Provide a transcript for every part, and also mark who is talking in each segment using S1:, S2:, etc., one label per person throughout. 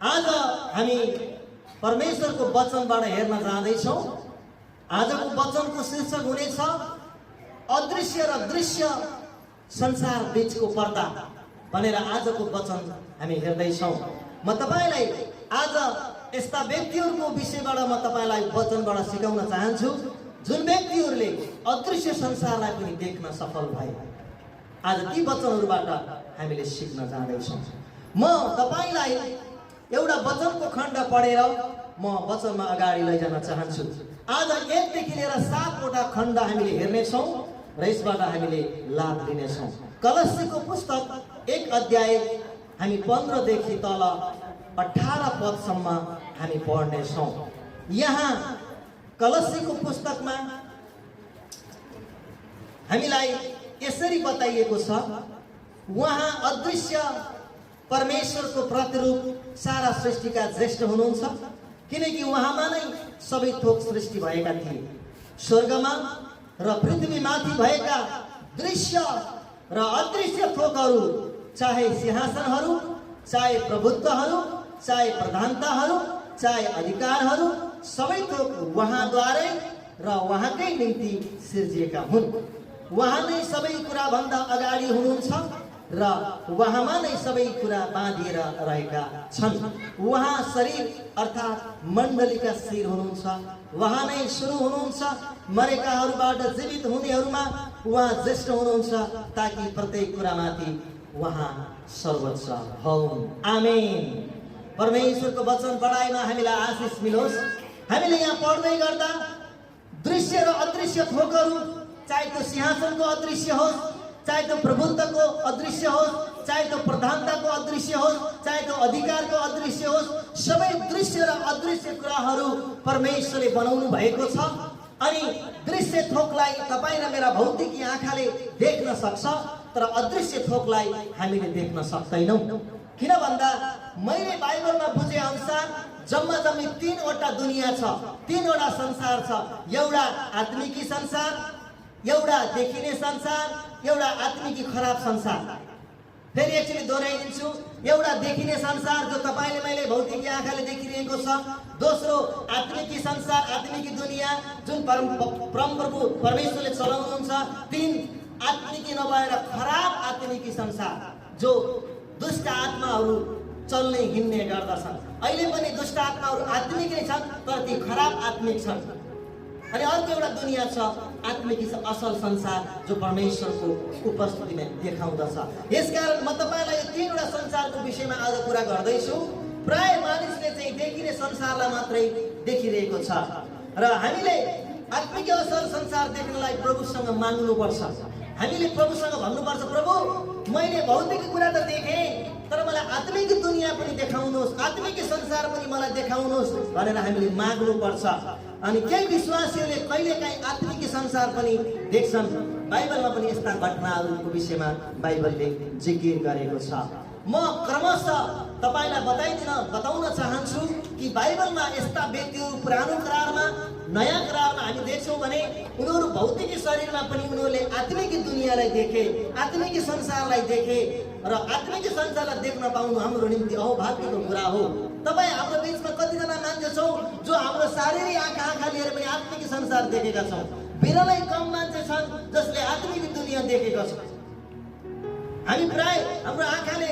S1: आज हामी परमेश्वरको वचनबाट हेर्न जाँदैछौँ। आजको वचनको शीर्षक हुनेछ अदृश्य र दृश्य संसार बीचको पर्दा भनेर आजको वचन हामी हेर्दैछौँ। म तपाईलाई आज यस्ता व्यक्तिहरूको विषयबाट म तपाईलाई वचनबाट सिकाउन चाहन्छु जुन व्यक्तिहरूले अदृश्य संसारलाई पनि देख्न सफल भए। आज ती वचनहरूबाट हामीले सिक्न जाँदैछौँ। म तपाईलाई एउटा वचनको खण्ड पढेर म वचनमा अगाडि लैजान चाहन्छु। आज 1 देखि लिएर 7 वटा खण्ड हामीले हेर्नेछौँ र यसबाट हामीले लाभ लिनेछौँ। कलस्सीको पुस्तक 1 अध्याय हामी 15 देखि तल 18 पदसम्म हामी पढ्नेछौँ। यहाँ कलस्सीको पुस्तकमा हामीलाई यसरी बताइएको छ, उहाँ अदृश्य परमेश्वरको प्रतिरूप सारा सृष्टिका ज्येष्ठ हुनुहुन्छ, किनकि उहाँमा नै सबै थोक सृष्टि भएका थिए। स्वर्गमा र पृथ्वीमाथि भएका दृश्य र अदृश्य थोकहरू, चाहे सिंहासनहरू, चाहे प्रभुत्वहरू, चाहे प्रधानताहरू, चाहे अधिकारहरू, सबै थोक उहाँद्वारै र उहाँकै निम्ति सिर्जिएका हुन्। उहाँ नै सबै कुराभन्दा अगाडि हुनुहुन्छ र उहाँमा नै सबै कुरा बाँधिएर रहेका छन्। उहाँ शरीर अर्थात् मण्डलीका शिर हुनुहुन्छ। उहाँ नै सुरु हुनुहुन्छ। मरेकाहरूबाट जीवित हुनेहरूमा उहाँ ज्येष्ठ हुनुहुन्छ, ताकि प्रत्येक कुरामाथि उहाँ सर्वोच्च हुन्। आमेन। परमेश्वरको वचन पढाइमा हामीलाई आशिष मिलोस्। हामीले यहाँ पढ्दै गर्दा दृश्य र अदृश्य थोकहरू, चाहे त्यो सिंहासनको अदृश्य होस्, चाहे त्यो प्रभुत्वको अदृश्य होस्, चाहे त्यो प्रधानताको अदृश्य होस्, चाहे त्यो अधिकारको अदृश्य होस्, सबै दृश्य र अदृश्य कुराहरू परमेश्वरले बनाउनु भएको छ। अनि दृश्य थोकलाई तपाईँ र मेरा भौतिक आँखाले देख्न सक्छ, तर अदृश्य थोकलाई हामीले देख्न सक्दैनौँ। किन भन्दा मैले बाइबलमा बुझे अनुसार जम्मा 3 वटा दुनिया छ, 3 वटा संसार छ। एउटा आत्मिकी संसार, एउटा देखिने संसार, एउटा आत्मिकी खराब संसार। फेरि एकचोटि दोहोऱ्याइदिन्छु, एउटा देखिने संसार जो तपाईले मैले भौतिक आँखाले देखिरहेको छ। दोस्रो आत्मिकी संसार, आत्मिकी दुनिया जुन परमप्रभु परमेश्वरले चलाउनुहुन्छ। 3 आत्मिकी नभएर खराब आत्मिकी संसार जो दुष्ट आत्माहरू चल्ने हिँड्ने गर्दछन्। अहिले पनि दुष्ट आत्माहरू आत्मिक नै छन्, तर ती खराब आत्मिक छन्। अनि अर्को एउटा दुनिया छ आत्मिक असल संसार जो परमेश्वरको उपस्थितिमा देखाउँदछ। यसकारण म तपाईलाई यो 3 वटा संसारको विषयमा आज कुरा गर्दैछु। प्राय मानिसले चाहिँ देखिने संसारलाई मात्रै देखिरहेको छ र हामीले आत्मिक असल संसार देख्नलाई प्रभुसँग माग्नुपर्छ। हामीले प्रभुसँग भन्नुपर्छ, प्रभु मैले भौतिक कुरा त देखेँ, तर मलाई आत्मिक दुनिया पनि देखाउनुहोस्, आत्मिक संसार पनि मलाई देखाउनुहोस् भनेर हामीले माग्नुपर्छ। अनि केही विश्वासीहरूले कहिलेकाहीँ आत्मिक संसार पनि देख्छन्। बाइबलमा पनि यस्ता घटनाहरूको विषयमा बाइबलले जिकिर गरेको छ। म क्रमशः तपाईलाई बताउन चाहन्छु कि बाइबलमा यस्ता व्यक्तिहरू पुरानो करारमा, नयाँ करारमा हामी देख्छौँ भने उनीहरू भौतिक शरीरमा पनि उनीहरूले आत्मिक दुनियाँलाई देखे, आत्मिक संसारलाई देखे र आत्मिक संसारलाई देख्न पाउनु हाम्रो निम्ति अहोभाग्यको कुरा हो। तपाईँ हाम्रो बिचमा कतिजना मान्छे छौँ जो हाम्रो शारीरिक आँखा लिएर पनि आत्मिक संसार देखेका छौँ। बिरलै कम मान्छे छन् जसले आत्मिक दुनियाँ देखेका छन्। हामी प्राय हाम्रो आँखाले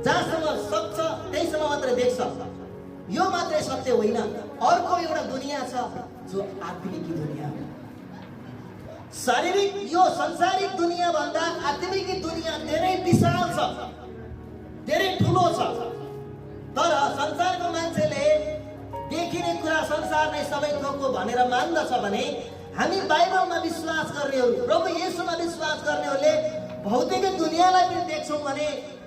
S1: जहाँसम्म सक्छ त्यहीसम्म मात्रै देख्छ। यो मात्रै सत्य होइन, अर्को एउटा दुनिया छ जो आत्मिक दुनिया हो। शारीरिक यो संसारिक दुनिया भन्दा आत्मिक दुनिया धेरै विशाल छ, धेरै ठुलो छ। तर संसारको मान्छेले देखिने कुरा संसार नै सबै थोक हो भनेर मान्दछ भने हामी बाइबलमा विश्वास गर्नेहरू, प्रभु येशूमा विश्वास गर्नेहरूले भौतिक दुनियाँलाई पनि देख्छौँ भने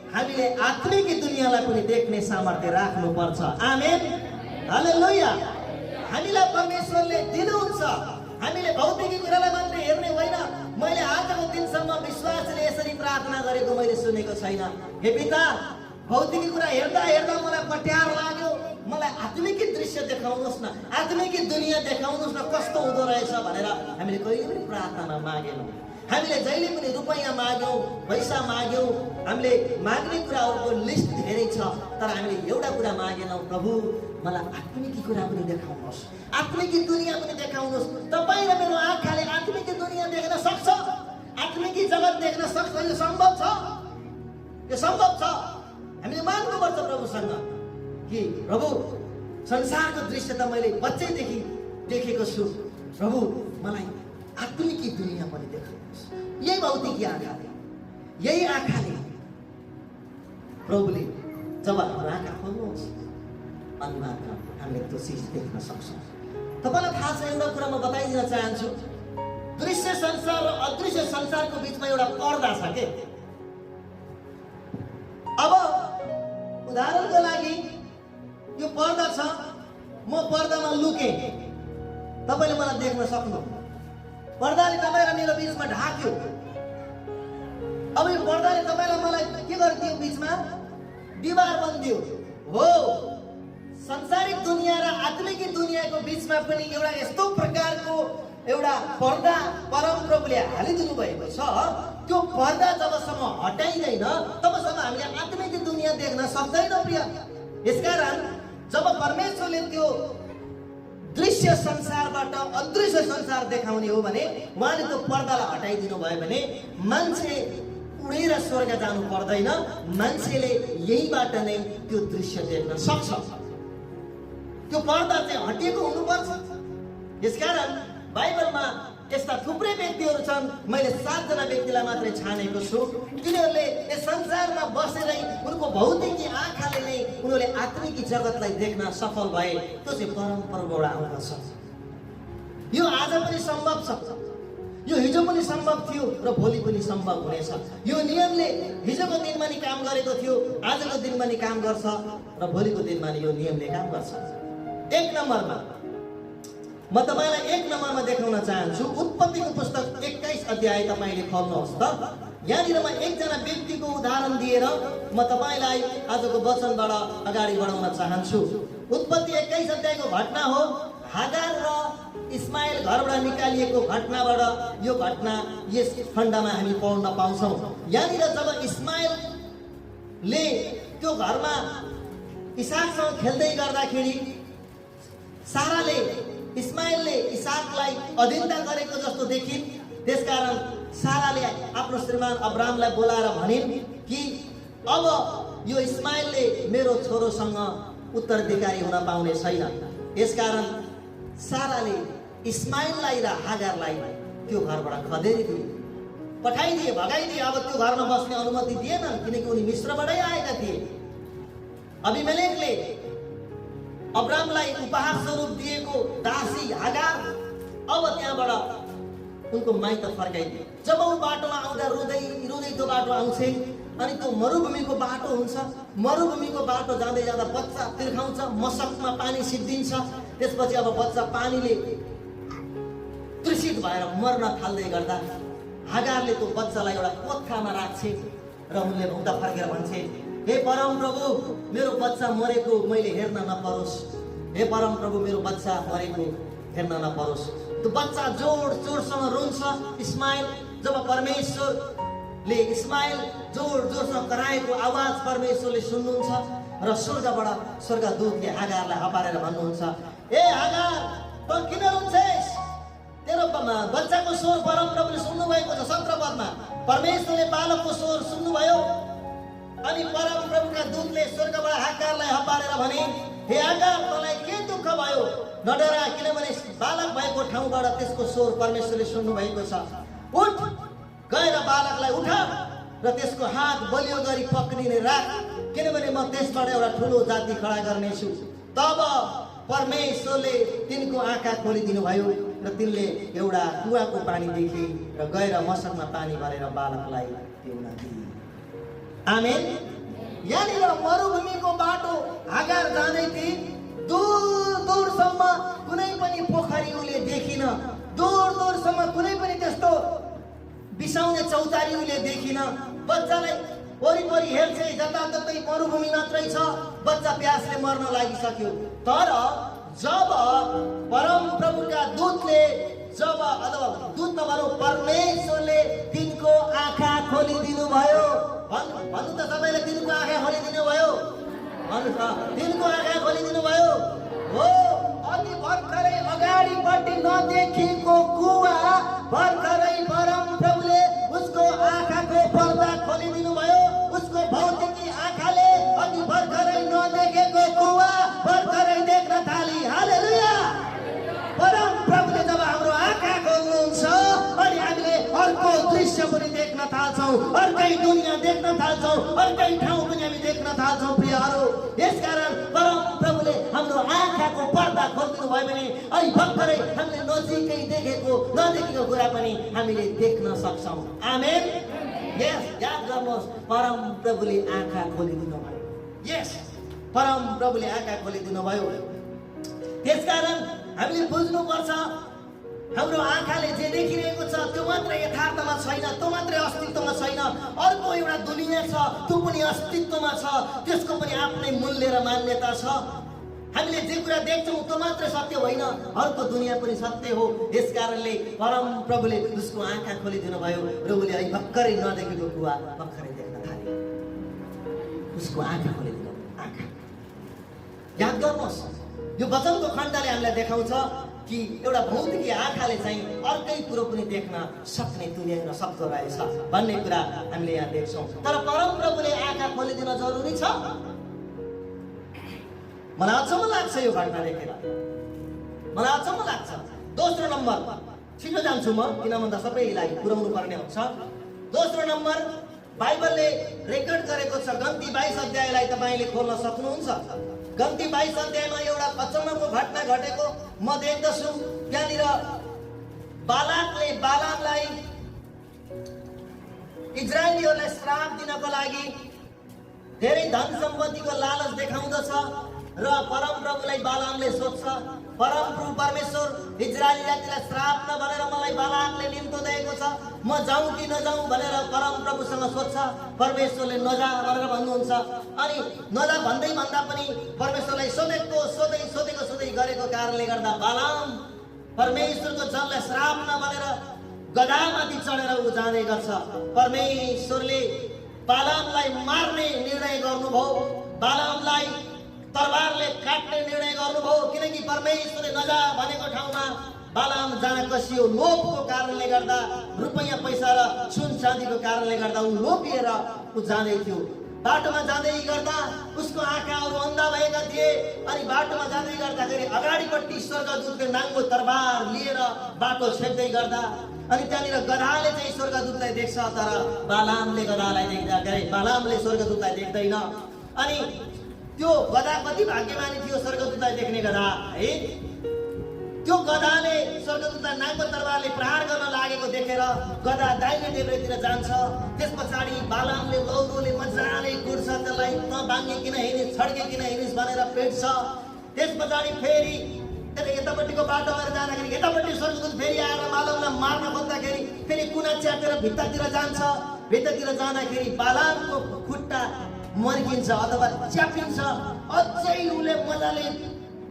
S1: हामीले आत्मिक दुनियाँलाई पनि देख्ने सामर्थ्य राख्नुपर्छ। आमेन, हालेलुया। हामीलाई परमेश्वरले दिनुहुन्छ। हामीले भौतिक कुरालाई मात्रै हेर्ने होइन। मैले आजको दिनसम्म विश्वासले यसरी प्रार्थना गरेको मैले सुनेको छैन, हे पिता भौतिक कुरा हेर्दा हेर्दा मलाई पट्यार लाग्यो, मलाई आत्मिक दृश्य देखाउनुहोस् न, आत्मिक दुनियाँ देखाउनुहोस् न, कस्तो हुँदो रहेछ भनेर हामीले कहिले पनि प्रार्थना मागेनौँ। हामीले जहिले पनि रुपैयाँ माग्यौँ, पैसा माग्यौँ, हामीले माग्ने कुराहरूको लिस्ट धेरै छ, तर हामीले एउटा कुरा मागेनौँ, प्रभु मलाई आत्मिकी कुरा पनि देखाउनुहोस्, आत्मिकी दुनियाँ पनि देखाउनुहोस्। तपाईँ र मेरो आँखाले आत्मिकी दुनियाँ देख्न सक्छ, आत्मिकी जगत देख्न सक्छ, यो सम्भव छ, यो सम्भव छ। हामीले माग्नुपर्छ प्रभुसँग कि प्रभु संसारको दृश्य त मैले बच्चैदेखि देखेको छु, प्रभु मलाई आत्मिकी दुनियाँ पनि देखाउनुहोस्। यही भौतिकी आँखाले, यही आँखाले प्रभुले जब हाम्रो आँखा खोल्नुहोस् अनि मात्र हामीले त्यो चिज देख्न सक्छौँ। तपाईँलाई थाहा छ, एउटा कुरा म बताइदिन चाहन्छु, दृश्य संसार र अदृश्य संसारको बिचमा एउटा पर्दा छ के। अब उदाहरणको लागि यो पर्दा छ, म पर्दामा लुकेँ, तपाईँले मलाई देख्न सक्नु, पर्दाले तपाईँ र मेरो बिचमा ढाक्यो। अब यो पर्दाले तपाईँलाई मलाई के गरिदियो, बिचमा दीवार बनिदियो। हो, संसारिक दुनियाँ र आत्मिक दुनियाँको बिचमा पनि एउटा यस्तो प्रकारको एउटा पर्दा परमप्रभुले हालिदिनु भएको छ। त्यो पर्दा जबसम्म हटाइँदैन तबसम्म हामीले आत्मिक दुनियाँ देख्न सक्दैनौँ प्रिय। यसकारण जब परमेश्वरले त्यो दृश्य संसारबाट अदृश्य संसार देखाउने हो भने उहाँले त्यो पर्दालाई हटाइदिनु भयो भने मान्छे उडेर स्वर्ग जानु पर्दैन, मान्छेले यहीबाट नै त्यो दृश्य देख्न सक्छ। त्यो पर्दा चाहिँ हटिएको हुनुपर्छ। यसकारण बाइबलमा यस्ता थुप्रै व्यक्तिहरू छन्, मैले 7 जना व्यक्तिलाई मात्रै छानेको छु, तिनीहरूले यस संसारमा बसेरै उनको भौतिकी आँखाले नै उनीहरूले आत्मिक जगतलाई देख्न सफल भए। त्यो चाहिँ परमप्रभुबाट आउँदछ। यो आज पनि सम्भव छ, यो हिजो पनि सम्भव थियो र भोलि पनि सम्भव हुनेछ। यो नियमले हिजोको दिनमा नि काम गरेको थियो, आजको दिनमा नि काम गर्छ र भोलिको दिनमा नि यो नियमले काम गर्छ। 1 नम्बरमा म तपाईलाई 1 नम्बरमा देखाउन चाहन्छु, उत्पत्तिको पुस्तक 21 अध्याय तपाईले खोल्नुहोस् त। यहाँनिर म एकजना व्यक्तिको उदाहरण दिएर म तपाईलाई आजको वचनबाट अगाडि बढाउन चाहन्छु। उत्पत्ति 21 अध्यायको घटना हो, हागार र इस्माइल घरबाट निकालिएको घटनाबाट यो घटना यस खण्डमा हामी पढ्न पाउँछौँ। यहाँनिर जब इस्माइलले त्यो घरमा इसाकसँग खेल्दै गर्दाखेरि साराले इस्माइलले इसाकलाई अधीनता गरेको जस्तो देखिन्। त्यसकारण साराले आफ्नो श्रीमान अब्रामलाई बोलाएर भनिन् कि अब यो इस्माइलले मेरो छोरोसँग उत्तराधिकारी हुन पाउने छैन। यसकारण साराले इस्माइललाई र हागारलाई त्यो घरबाट खदेरिदिए, पठाइदिए, भगाइदिए। अब त्यो घरमा बस्ने अनुमति दिएन, किनकि उनी मिस्रबाटै आएका थिए। अबिमेलेकले अब्रामलाई उपहार स्वरूप दिएको दासी हागार अब त्यहाँबाट उनको माइत फर्काइदिए। जब ऊ बाटोमा आउँदा रुँदै रुँदै त्यो बाटो आउँछ अनि त्यो मरुभूमिको बाटो हुन्छ। मरुभूमिको बाटो जाँदै जाँदा बच्चा तिर्खाउँछ, मशकमा पानी सिद्धिन्छ। त्यसपछि अब बच्चा पानीले तृषित भएर मर्न थाल्दै गर्दा हागारले त्यो बच्चालाई एउटा कोठामा राख्छे र उनले उता फर्केर भन्छे, हे परमप्रभु, मेरो बच्चा मरेको मैले हेर्न नपरोस्। हे परमप्रभु, मेरो बच्चा मरेको हेर्न नपरोस्। त्यो बच्चा जोड जोडसँग रुन्छ। इस्माइल जब परमेश्वरले इस्माइल जोड जोडसँग कराएको आवाज परमेश्वरले सुन्नुहुन्छ र स्वर्गबाट स्वर्गदूतले हागारलाई हपारेर भन्नुहुन्छ, ए हागार, त किन रुन्छेस्? तेरो बच्चाको स्वर परमप्रभुले सुन्नुभएको छ। 17 पदमा परमेश्वरले बालकको स्वर सुन्नुभयो अनि परमप्रभुका दूतले स्वर्गबाट हागारलाई हपारेर भने, हे हागार, तँलाई के दुःख भयो? नडरा, किनभने बालक भएको ठाउँबाट त्यसको स्वर परमेश्वरले सुन्नु भएको छ। उठ, गएर बालकलाई उठा र त्यसको हात बलियो गरी पक्रिने राख, किनभने म त्यसबाट एउटा ठुलो जाति खडा गर्नेछु। तब परमेश्वरले तिनको आँखा खोलिदिनु भयो र तिनले एउटा कुवाको पानी देखे र गएर मशकमा पानी भरेर बालकलाई पिउन दिए। आमेन। यहाँनिर मरुभूमिको बाटो हागार जाँदै थिए। दूर दूरसम्म कुनै पनि पोखरी उसले देखिन। दूर दूरसम्म कुनै पनि त्यस्तो बिसाउने चौतारी उसले देखिन। बच्चालाई वरिपरि हेर्छे, जताततै मरुभूमि मात्रै छ। बच्चा प्यासले मर्न लागिसक्यो। तर जब परमप्रभुका दूतले, जब अथवा दूत नभनौँ, परमेश्वरले तिनको आँखा खोलिदिनु भयो हो। अघि भर्खरै अगाडिपट्टि नदेखिएको कुवा भर्खरै परम प्रभुले उसको आँखाको पर्दा खोलिदिनु भयो। उसको भौतिकी आँखाले अघि भर्खरै नदेखेको कुवा भर्खरै देख्न थाली। हालेलुया। परम प्रभुले जब हाम्रो आँखा खोल्नुहुन्छ अनि हामीले अर्को दृश्य पनि देख्न थाल्छौँ, अर्कै दुनियाँ देख्न थाल्छौँ, अर्कै ठाउँ पनि हामी देख्न थाल्छौँ प्रियहरू। यसकारण परम प्रभुले हाम्रो आँखाको पर्दा खोलिदिनु भयो भने अहिले भर्खरै हामीले नजिकै देखेको नदेखेको कुरा पनि हामीले देख्न सक्छौँ। आमेन। यस, याद गर्नुहोस्, परम प्रभुले आँखा खोलिदिनु भयो। यस, परम प्रभुले आँखा खोलिदिनु भयो। त्यसकारण हामीले बुझ्नुपर्छ हाम्रो आँखाले जे देखिरहेको छ त्यो मात्र यथार्थमा छैन, त्यो मात्रै अस्तित्वमा छैन। अर्को एउटा दुनियाँ छ, त्यो पनि अस्तित्वमा छ, त्यसको पनि आफ्नै मूल्य र मान्यता छ। हामीले जे कुरा देख्छौँ त्यो मात्र सत्य होइन, अर्को दुनियाँ पनि सत्य हो। यसकारणले परम प्रभुले उसको आँखा खोलिदिनु भयो र उसले अहिले भर्खरै नदेखेको कुवा भर्खरै देख्न थाले। उसको आँखा खोलिदिनु, आँखा। याद गर्नुहोस्, यो वचनको खण्डले हामीलाई देखाउँछ कि एउटा भौतिकी आँखाले चाहिँ अर्कै कुरो पनि देख्न सक्ने तुल्याउन सक्दो रहेछ भन्ने कुरा हामीले यहाँ देख्छौँ। तर परम प्रभुले आँखा खोलिदिन जरुरी छ। मलाई अचम्म लाग्छ यो घटना देखेर, मलाई अचम्म लाग्छ। दोस्रो नम्बर, छिटो जान्छु म किन भन्दा सबैलाई पुर्याउनु पर्ने हुन्छ। दोस्रो नम्बर, बाइबलले रेकर्ड गरेको छ गन्ती 22 अध्यायलाई तपाईँले खोल्न सक्नुहुन्छ। गन्ती 22 अध्यायमा एउटा अचम्मको घटना घटेको म देख्दछु। त्यहाँनिर बालाकले बालामलाई इजरायलीहरूलाई श्राप दिनको लागि धेरै धन सम्पत्तिको लालच देखाउँदछ र परम प्रभुलाई बालामले सोध्छ, परम प्रभु परमेश्वर इजरायली जातिलाई श्राप नभनेर मलाई बालाकले निम्तो दिएको छ, म जाउँ कि नजाउँ भनेर परम प्रभुसँग सोध्छ। परमेश्वरले नजा भनेर भन्नुहुन्छ। अनि नजा भन्दै भन्दा पनि परमेश्वरलाई सोधेको गरेको कारणले गर्दा बालाम परमेश्वरको जनलाई श्राप नभनेर गधामाथि चढेर ऊ जाँदै गर्छ। परमेश्वरले बालामलाई मार्ने निर्णय गर्नुभयो, बालामलाई तरबारले काट्ने निर्णय गर्नुभयो, किनकि परमेश्वरले नजा भनेको ठाउँमा बालाम जान कसियो। लोभको कारणले गर्दा, रुपैयाँ पैसा र सुन चाँदीको कारणले गर्दा ऊ लोभिएर ऊ जाँदै थियो। बाटोमा जाँदै गर्दा उसको आँखाहरू अन्धा भएका थिए। अनि बाटोमा जाँदै गर्दाखेरि अगाडिपट्टि स्वर्गदूतले नाङ्गो तरबार लिएर बाटो छेक्दै गर्दा अनि त्यहाँनिर गधाले चाहिँ स्वर्गदूतलाई देख्छ, तर बालामले गधालाई देख्दाखेरि बालामले स्वर्गदूतलाई देख्दैन। अनि त्यो गधा कति भाग्यमानी थियो स्वर्गदूतलाई देख्ने गधा है। त्यो गधाले स्वर्गदूतलाई नाङ्गो तरबारले प्रहार गर्न लागेको देखेर गधा दाहिने देब्रेतिर जान्छ। त्यस पछाडि बालामले लौरोले मजाले कुट्छ, त्यसलाई त बाङ्गे किन हिँडिस्, छड्के किन हिँडिस् भनेर पेट्छ। त्यस पछाडि फेरि यतापट्टिको बाटो भएर जाँदाखेरि यतापट्टि स्वर्गदूत फेरि आएर बालामलाई मार्न खोज्दाखेरि फेरि कुना च्यापेर भित्तातिर जान्छ। भित्तातिर जाँदाखेरि बालामको खुट्टा मर्किन्छ अथवा च्यापिन्छ। अझै उसले मजाले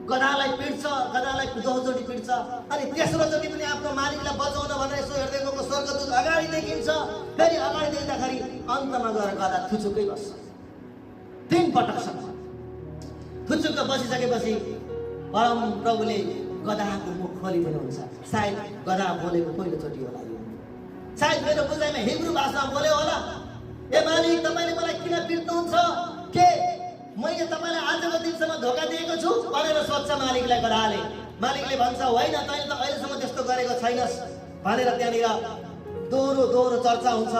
S1: गधालाई पिट्छ, गधालाई दोहोचोटि पिट्छ। अनि तेस्रो चोटि पनि आफ्नो मालिकलाई बचाउन भनेर यसो हेर्दै गएको स्वर्गदूत अगाडि देखिन्छ। फेरि अगाडि देख्दाखेरि अन्तमा गएर गधा थुचुक्कै बस्छ। 3 पटकसम्म थुचुक्क बसिसकेपछि परम प्रभुले गधाको मुख खोलिदिनुहुन्छ। सायद गधा बोलेको पहिलोचोटि होला यो, सायद मेरो बुझाइमा हिब्रू भाषामा बोल्यो होला, ए मालिक तपाईँले मलाई किन पिट्नुहुन्छ, के मैले तपाईँलाई आजको दिनसम्म धोका दिएको छु भनेर सोध्छ मालिकलाई गधाले। मालिकले भन्छ होइन, तैँले त अहिलेसम्म त्यस्तो गरेको छैनस् भनेर त्यहाँनिर दोहोरो चर्चा हुन्छ।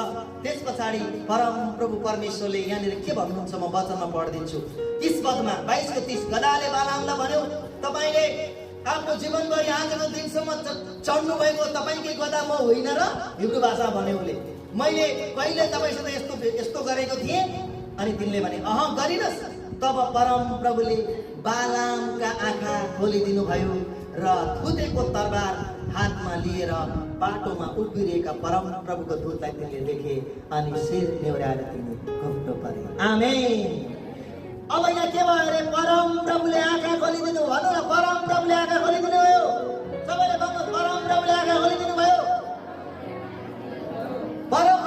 S1: त्यस पछाडि परम प्रभु परमेश्वरले यहाँनिर के भन्नुहुन्छ म वचनमा पढिदिन्छु। 30 पदमा 22-30 गधाले बालामलाई भन्यो, तपाईँले आफ्नो जीवनभरि आजको दिनसम्म चढ्नु भएको तपाईँकै गधा म होइन र? हिब्रू भाषामा भन्यो उसले, मैले कहिले तपाईँसित यस्तो गरेको थिएँ? अनि तिनले भने अह गरिनस्। तब परम प्रभुले बालामका आँखा खोलिदिनु भयो र थुतेको तरबार हातमा लिएर बाटोमा उभिरहेका परम प्रभुको दूतलाई तिनले देखे अनि शिर नेउराएर तिनी घुम्टो परे। आमेन। अब यहाँ के भयो अरे? परम प्रभुले आँखा खोलिदिनु। भन्नु न, परम प्रभुले आँखा खोलिदिनु भयो। सबैले भन्नु, परम प्रभुले आँखा खोलिदिनु भयो।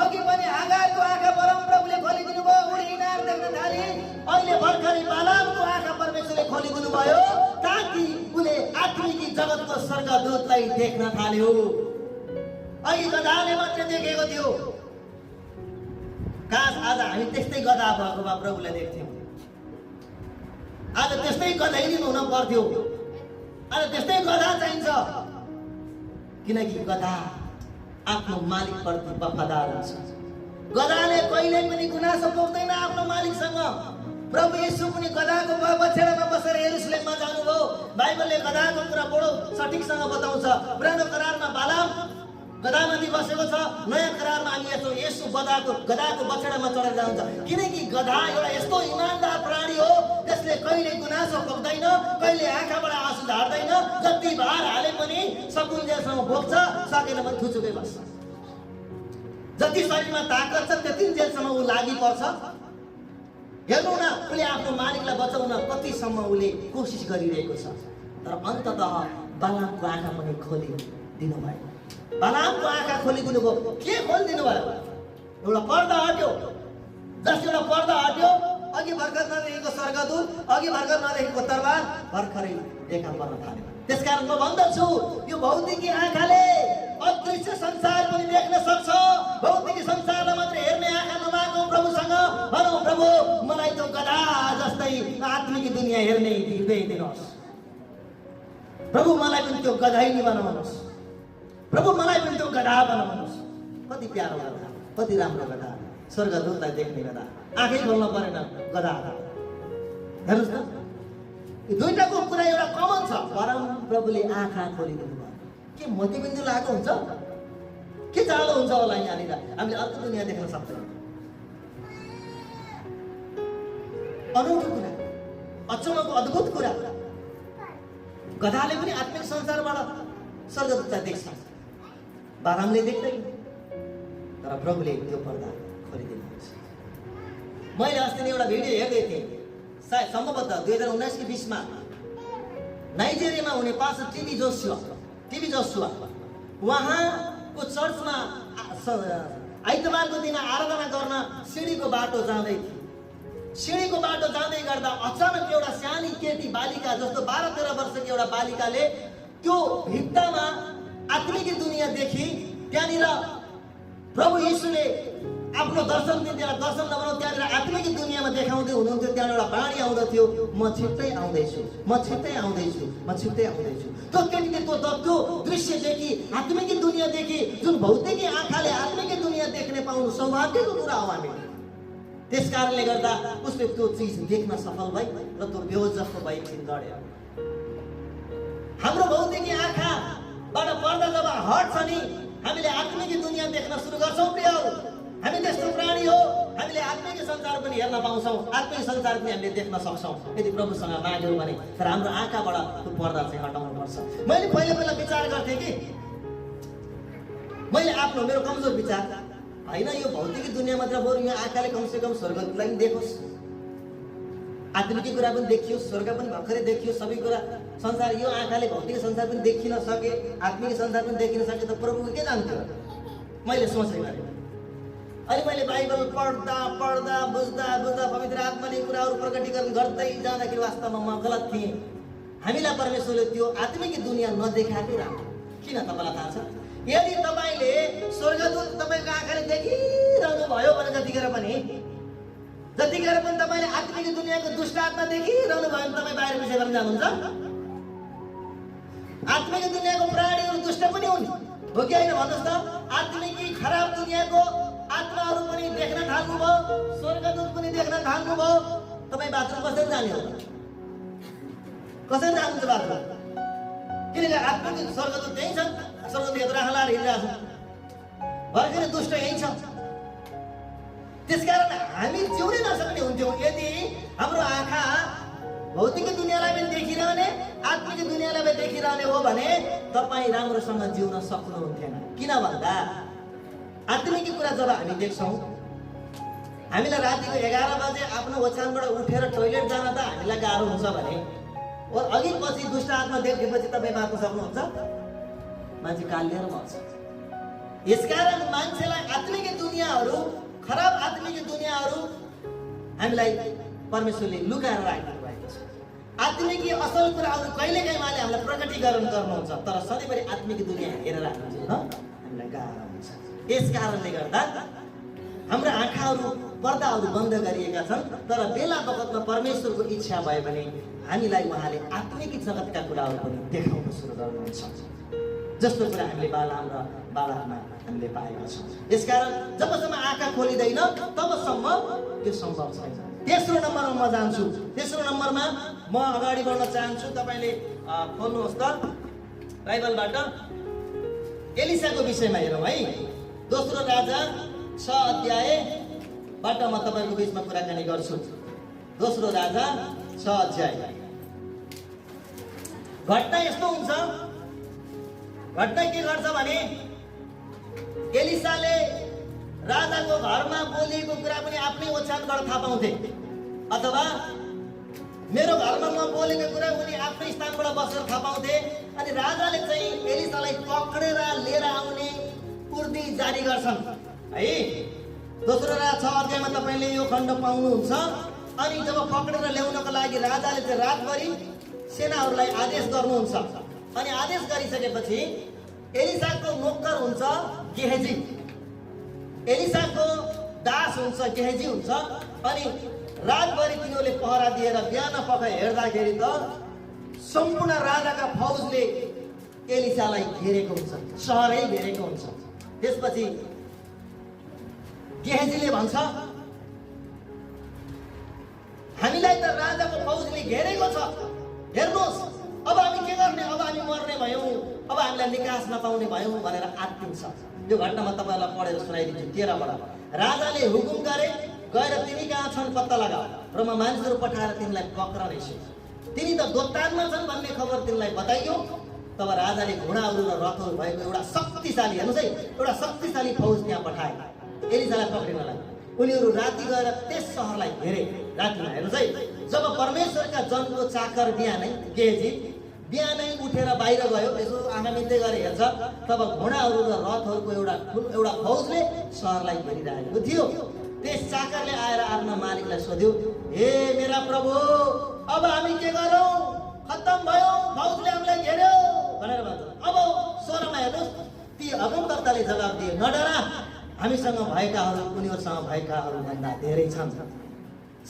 S1: अघि पनि हागारको आँखा परम प्रभुले खोलिदिनु भयो। उडी हिँडाएर देख्न थाले। अहिले भर्खरै बालाम देख्न थाल्यो। अघि गधाले मात्रै देखेको थियो, काश आज हामी त्यस्तै गधा भएको भए प्रभुलाई देख्थ्यौँ। आज त्यस्तै गधैली हुन पर्थ्यो, आज त्यस्तै गधा चाहिन्छ। किनकि गधा आफ्नो मालिकप्रति वफादार हुन्छ। गधाले कहिल्यै पनि गुनासो पोख्दैन आफ्नो मालिकसँग। प्रभु येशू पनि गधाको बछेडामा बसेर यरुशलेममा जानुभयो। बाइबलले गधाको कुरा बडो सठिकसँग बताउँछ। पुरानो करारमा बालाम गधामाथि बसेको छ, नयाँ करारमा हामी हेर्छौँ येशू गधाको बछेडामा चढेर जान्छ। किनकि गधा एउटा यस्तो इमानदार प्राणी हो जसले कहिले गुनासो पोख्दैन, कहिले आँखाबाट आँसु झार्दैन। जति भार हाले पनि सकुन्जेलसम्म बोक्छ, सकेन भने थुचुकै बस्छ। जति शरीरमा ताकत छ त्यति जेलसम्म ऊ लागि पर्छ। हेर्नु न, उसले आफ्नो मालिकलाई बचाउन कतिसम्म उसले कोसिस गरिरहेको छ। तर अन्ततः बालामको आँखा पनि खोलिदिनु भयो। बालामको आँखा खोलिदिनु भयो। के खोलिदिनु भयो? एउटा पर्दा हट्यो। जस एउटा पर्दा हट्यो, अघि भर्खर नदेखेको स्वर्गदूत, अघि भर्खर नदेखेको तरबार भर्खरै देखा पर्न थाल्यो। त्यसकारण म भन्दछु, यो भौतिकी आँखाले अदृश्य संसार पनि देख्न सक्छ। भौतिकी संसारलाई मात्र हेर्ने आँखा नमागौँ, प्रभुसँग भनौँ, प्रभु मलाई त्यो गधा जस्तै आत्मिक दुनियाँ हेर्ने हृदय दिनुहोस्। प्रभु मलाई पनि त्यो गधैली बनाउनुहोस्। प्रभु मलाई पनि त्यो गधा बनाउनुहोस्। कति प्यारो गधा, कति राम्रो गधा, स्वर्गदूतलाई देख्ने गधा, आँखै खोल्न परेन गधा। हेर्नुहोस् न, यो दुईटाको कुरा एउटा कमन छ। परम प्रभुले आँखा खोलिदिनु भयो। के मोतीबिन्दु लागेको हुन्छ? के जाडो हुन्छ होला यहाँनिर? हामीले अर्को दुनियाँ देख्न सक्दैनौँ। अनौठो कुरा, अचम्मको अद्भुत कुरा। गधाले पनि आत्मिक संसारबाट स्वर्गदूतलाई देख्छ, बालामले देख्दैन। तर प्रभुले त्यो पर्दा खोलिदिनुहुन्छ। मैले अस्ति नै एउटा भिडियो हेर्दै थिएँ, सायद सम्भवतः 2019 को 20 में नाइजेरियामा हुने पास्टर टिबी जोसुवा उहाँको चर्चमा आइतबारको दिन आराधना गर्न सिडीको बाटो जाँदै थियो। सिडीको बाटो जाँदै गर्दा अचानक एउटा सानी केटी बालिका जस्तो 12-13 वर्षको एउटा बालिकाले त्यो भित्तामा आत्मिक दुनियाँ देखी। त्यहाँनिर प्रभु यीशुले आफ्नो दर्शन दिँदा दर्शन नभनौँ, त्यहाँनिर आत्मिक दुनियाँमा देखाउँदै हुनुहुन्थ्यो। त्यहाँ एउटा बाणी आउँदथ्यो, म छिट्टै आउँदैछु, म छिट्टै आउँदैछु, म छिट्टै आउँदैछु। त्यो केटीले त्यो दृश्य देखि, आत्मिक दुनियाँ देखि, जुन भौतिक आँखाले आत्मिक दुनियाँ देख्ने पाउनु सौभाग्यको कुरा हो हामी। त्यस कारणले गर्दा उसले त्यो चिज देख्न सफल भई र त्यो बेहोस जस्तो भई लड्यो। हाम्रो भौतिक आँखाबाट पर्दा जब हट्छ नि, हामीले आत्मिक दुनियाँ देख्न सुरु गर्छौँ। प्रियहरू, हामी त्यस्तो प्राणी हो, हामीले आत्मिक संसार पनि हेर्न पाउँछौँ, आत्मिक संसार पनि हामीले देख्न सक्छौँ यदि प्रभुसँग माग्यौँ भने। तर हाम्रो आँखाबाट त्यो पर्दा चाहिँ हटाउनु पर्छ। मैले पहिला विचार गर्थेँ कि मैले आफ्नो मेरो कमजोर विचार होइन, यो भौतिक दुनियाँ मात्र बरु यो आँखाले कमसेकम स्वर्गलाई पनि देखोस्, आत्मिक कुरा पनि देखियोस्, स्वर्ग पनि भर्खरै देखियोस्, सबै कुरा संसार। यो आँखाले भौतिक संसार पनि देखिन सके, आत्मिक संसार पनि देखिन सके त प्रभु के जान्थ्यो? मैले सोचेँ गरेँ। अनि मैले बाइबल पढ्दा बुझ्दा पवित्र आत्माले कुराहरू प्रकटीकरण गर्दै जाँदाखेरि वास्तवमा म गलत थिएँ। हामीलाई परमेश्वरले त्यो आत्मिक दुनियाँ नदेखाएकै राम्रो। किन तपाईँलाई थाहा छ? यदि तपाईँले स्वर्गदूत तपाईँको आँखाले देखिरहनु भयो भने जतिखेर पनि तपाईँले आत्मिक दुनियाँको दुष्ट आत्मा देखिरहनु भयो भने तपाईँ बाहिर विषय गर्न जानुहुन्छ। आत्मिक दुनियाँको प्राणीहरू दुष्ट पनि हुन्, हो कि होइन भन्नुहोस् त? आत्मिक खराब दुनियाँको आत्माहरू पनि देख्न थाल्नुभयो, स्वर्गदूत पनि देख्न थाल्नुभयो। तपाईँ बाथरुम कसरी जाने हो? कसरी जानुहुन्छ बाथरुम? किनकि आत्मिक स्वर्गदूत यहीँ छन्, स्वर्गदूत राखा लाएर हिँडिरहेको छ, भर्खरै दुष्ट यहीँ छ। त्यसकारण हामी जिउनै नसक्ने हुन्थ्यौँ यदि हाम्रो आँखा भौतिक दुनियाँलाई पनि देखिरहने, आत्मिक दुनियाँलाई पनि देखिरहने हो भने तपाईँ राम्रोसँग जिउन सक्नुहुन्थेन। किन भन्दा आत्मिक कुरा जब हामी देख्छौँ, हामीलाई रातिको 11 बजे आफ्नो ओछ्यानबाट उठेर टोइलेट जान त हामीलाई गाह्रो हुन्छ भने अघि पछि दुष्ट आत्मा देखेपछि तपाईँ बाँच्न सक्नुहुन्छ? मान्छे कालिएर मर्छ। यसकारण मान्छेलाई आत्मिक दुनियाँहरू, खराब आत्मिक दुनियाँहरू हामीलाई परमेश्वरले लुकाएर राखिदिनु भएको छ। आत्मिक असल कुराहरू कहिलेकाहीँ उहाँले हामीलाई प्रकटीकरण गर्नुहुन्छ, तर सधैँभरि आत्मिक दुनियाँ हेरेर हामीलाई गाह्रो हुन्छ। यस कारणले गर्दा हाम्रा आँखाहरू पर्दाहरू बन्द गरिएका छन्, तर बेला बखतमा परमेश्वरको इच्छा भयो भने हामीलाई उहाँले आत्मिक जगतका कुराहरू पनि देखाउन सुरु गर्नुहुन्छ, जस्तो कुरा हामीले बालाम र बालाकमा हामीले पाएका छौँ। यसकारण जबसम्म आँखा खोलिँदैन तबसम्म त्यो सम्भव छैन। तेस्रो नम्बरमा म जान्छु। तेस्रो नम्बरमा म अगाडि बढ्न चाहन्छु। तपाईँले खोल्नुहोस् त बाइबलबाट एलिसाको विषयमा हेरौँ है। दोस्रो राजा 6 अध्यायबाट म तपाईँको बिचमा कुराकानी गर्छु। दोस्रो राजा 6 अध्याय। घटना यस्तो हुन्छ, घटना के गर्छ भने एलिसाले राजाको घरमा बोलिएको कुरा पनि आफ्नै ओछ्यानबाट थाहा पाउँथे, अथवा मेरो घरमा म बोलेको कुरा उनी आफ्नै स्थानबाट बसेर थाहा पाउँथे। अनि राजाले चाहिँ एलिसालाई पक्रेर लिएर आउने उर्दी जारी गर्छन् है। दोस्रो राजा 6 अध्यायमा तपाईँले यो खण्ड पाउनुहुन्छ। अनि जब पक्रेर ल्याउनको लागि राजाले चाहिँ रातभरि सेनाहरूलाई आदेश गर्नुहुन्छ। अनि आदेश गरिसकेपछि एलिसाको नोकर हुन्छ गेहजी, एलिसाको दास हुन्छ गेहजी हुन्छ। अनि रातभरि तिनीहरूले पहरा दिएर बिहान पख हेर्दाखेरि त सम्पूर्ण राजाका फौजले एलिसालाई घेरेको हुन्छ, सहरै घेरेको हुन्छ। त्यसपछि गेहजीले भन्छ, हामीलाई त राजाको फौजले घेरेको छ, हेर्नुहोस् अब हामी के गर्ने, अब हामी मर्ने भयौँ, अब हामीलाई निकास नपाउने भयौँ भनेर आत्तिन्छ। यो घटनामा तपाईँलाई पढेर सुनाइदिन्छु। 13बाट राजाले हुकुम गरे, गएर तिनी कहाँ छन् पत्ता लगाऊ र म मानिसहरू पठाएर तिनलाई पक्रनेछु। तिनी त दोतानमा छन् भन्ने खबर तिनलाई बताइयो। तब राजाले घोडाहरू र रथहरू भएको एउटा शक्तिशाली, हेर्नुहोस् है, एउटा शक्तिशाली फौज त्यहाँ पठाए एलिसालाई पक्रिनलाई। उनीहरू राति गएर त्यस सहरलाई घेरे। रातिमा हेर्नुहोस् है, जब परमेश्वरका जनको चाकर बिहानै गेहजी बिहानै उठेर बाहिर गयो, यसो आँखा मिच्दै गएर हेर्छ, तब घोडाहरू र रथहरूको एउटा फौजले सहरलाई घेरिरहेको थियो। त्यस चाकरले आएर आफ्ना मालिकलाई सोध्यो, हे मेरा प्रभु, अब हामी के गरौँ, खत्तम भयो, फौजले हामीलाई घेर्यो भनेर भन्छ। अब 16मा हेर्नुहोस्, ती अगमवक्ताले जवाब दिए, नडरा, हामीसँग भएकाहरू उनीहरूसँग भएकाहरू भन्दा धेरै छन्।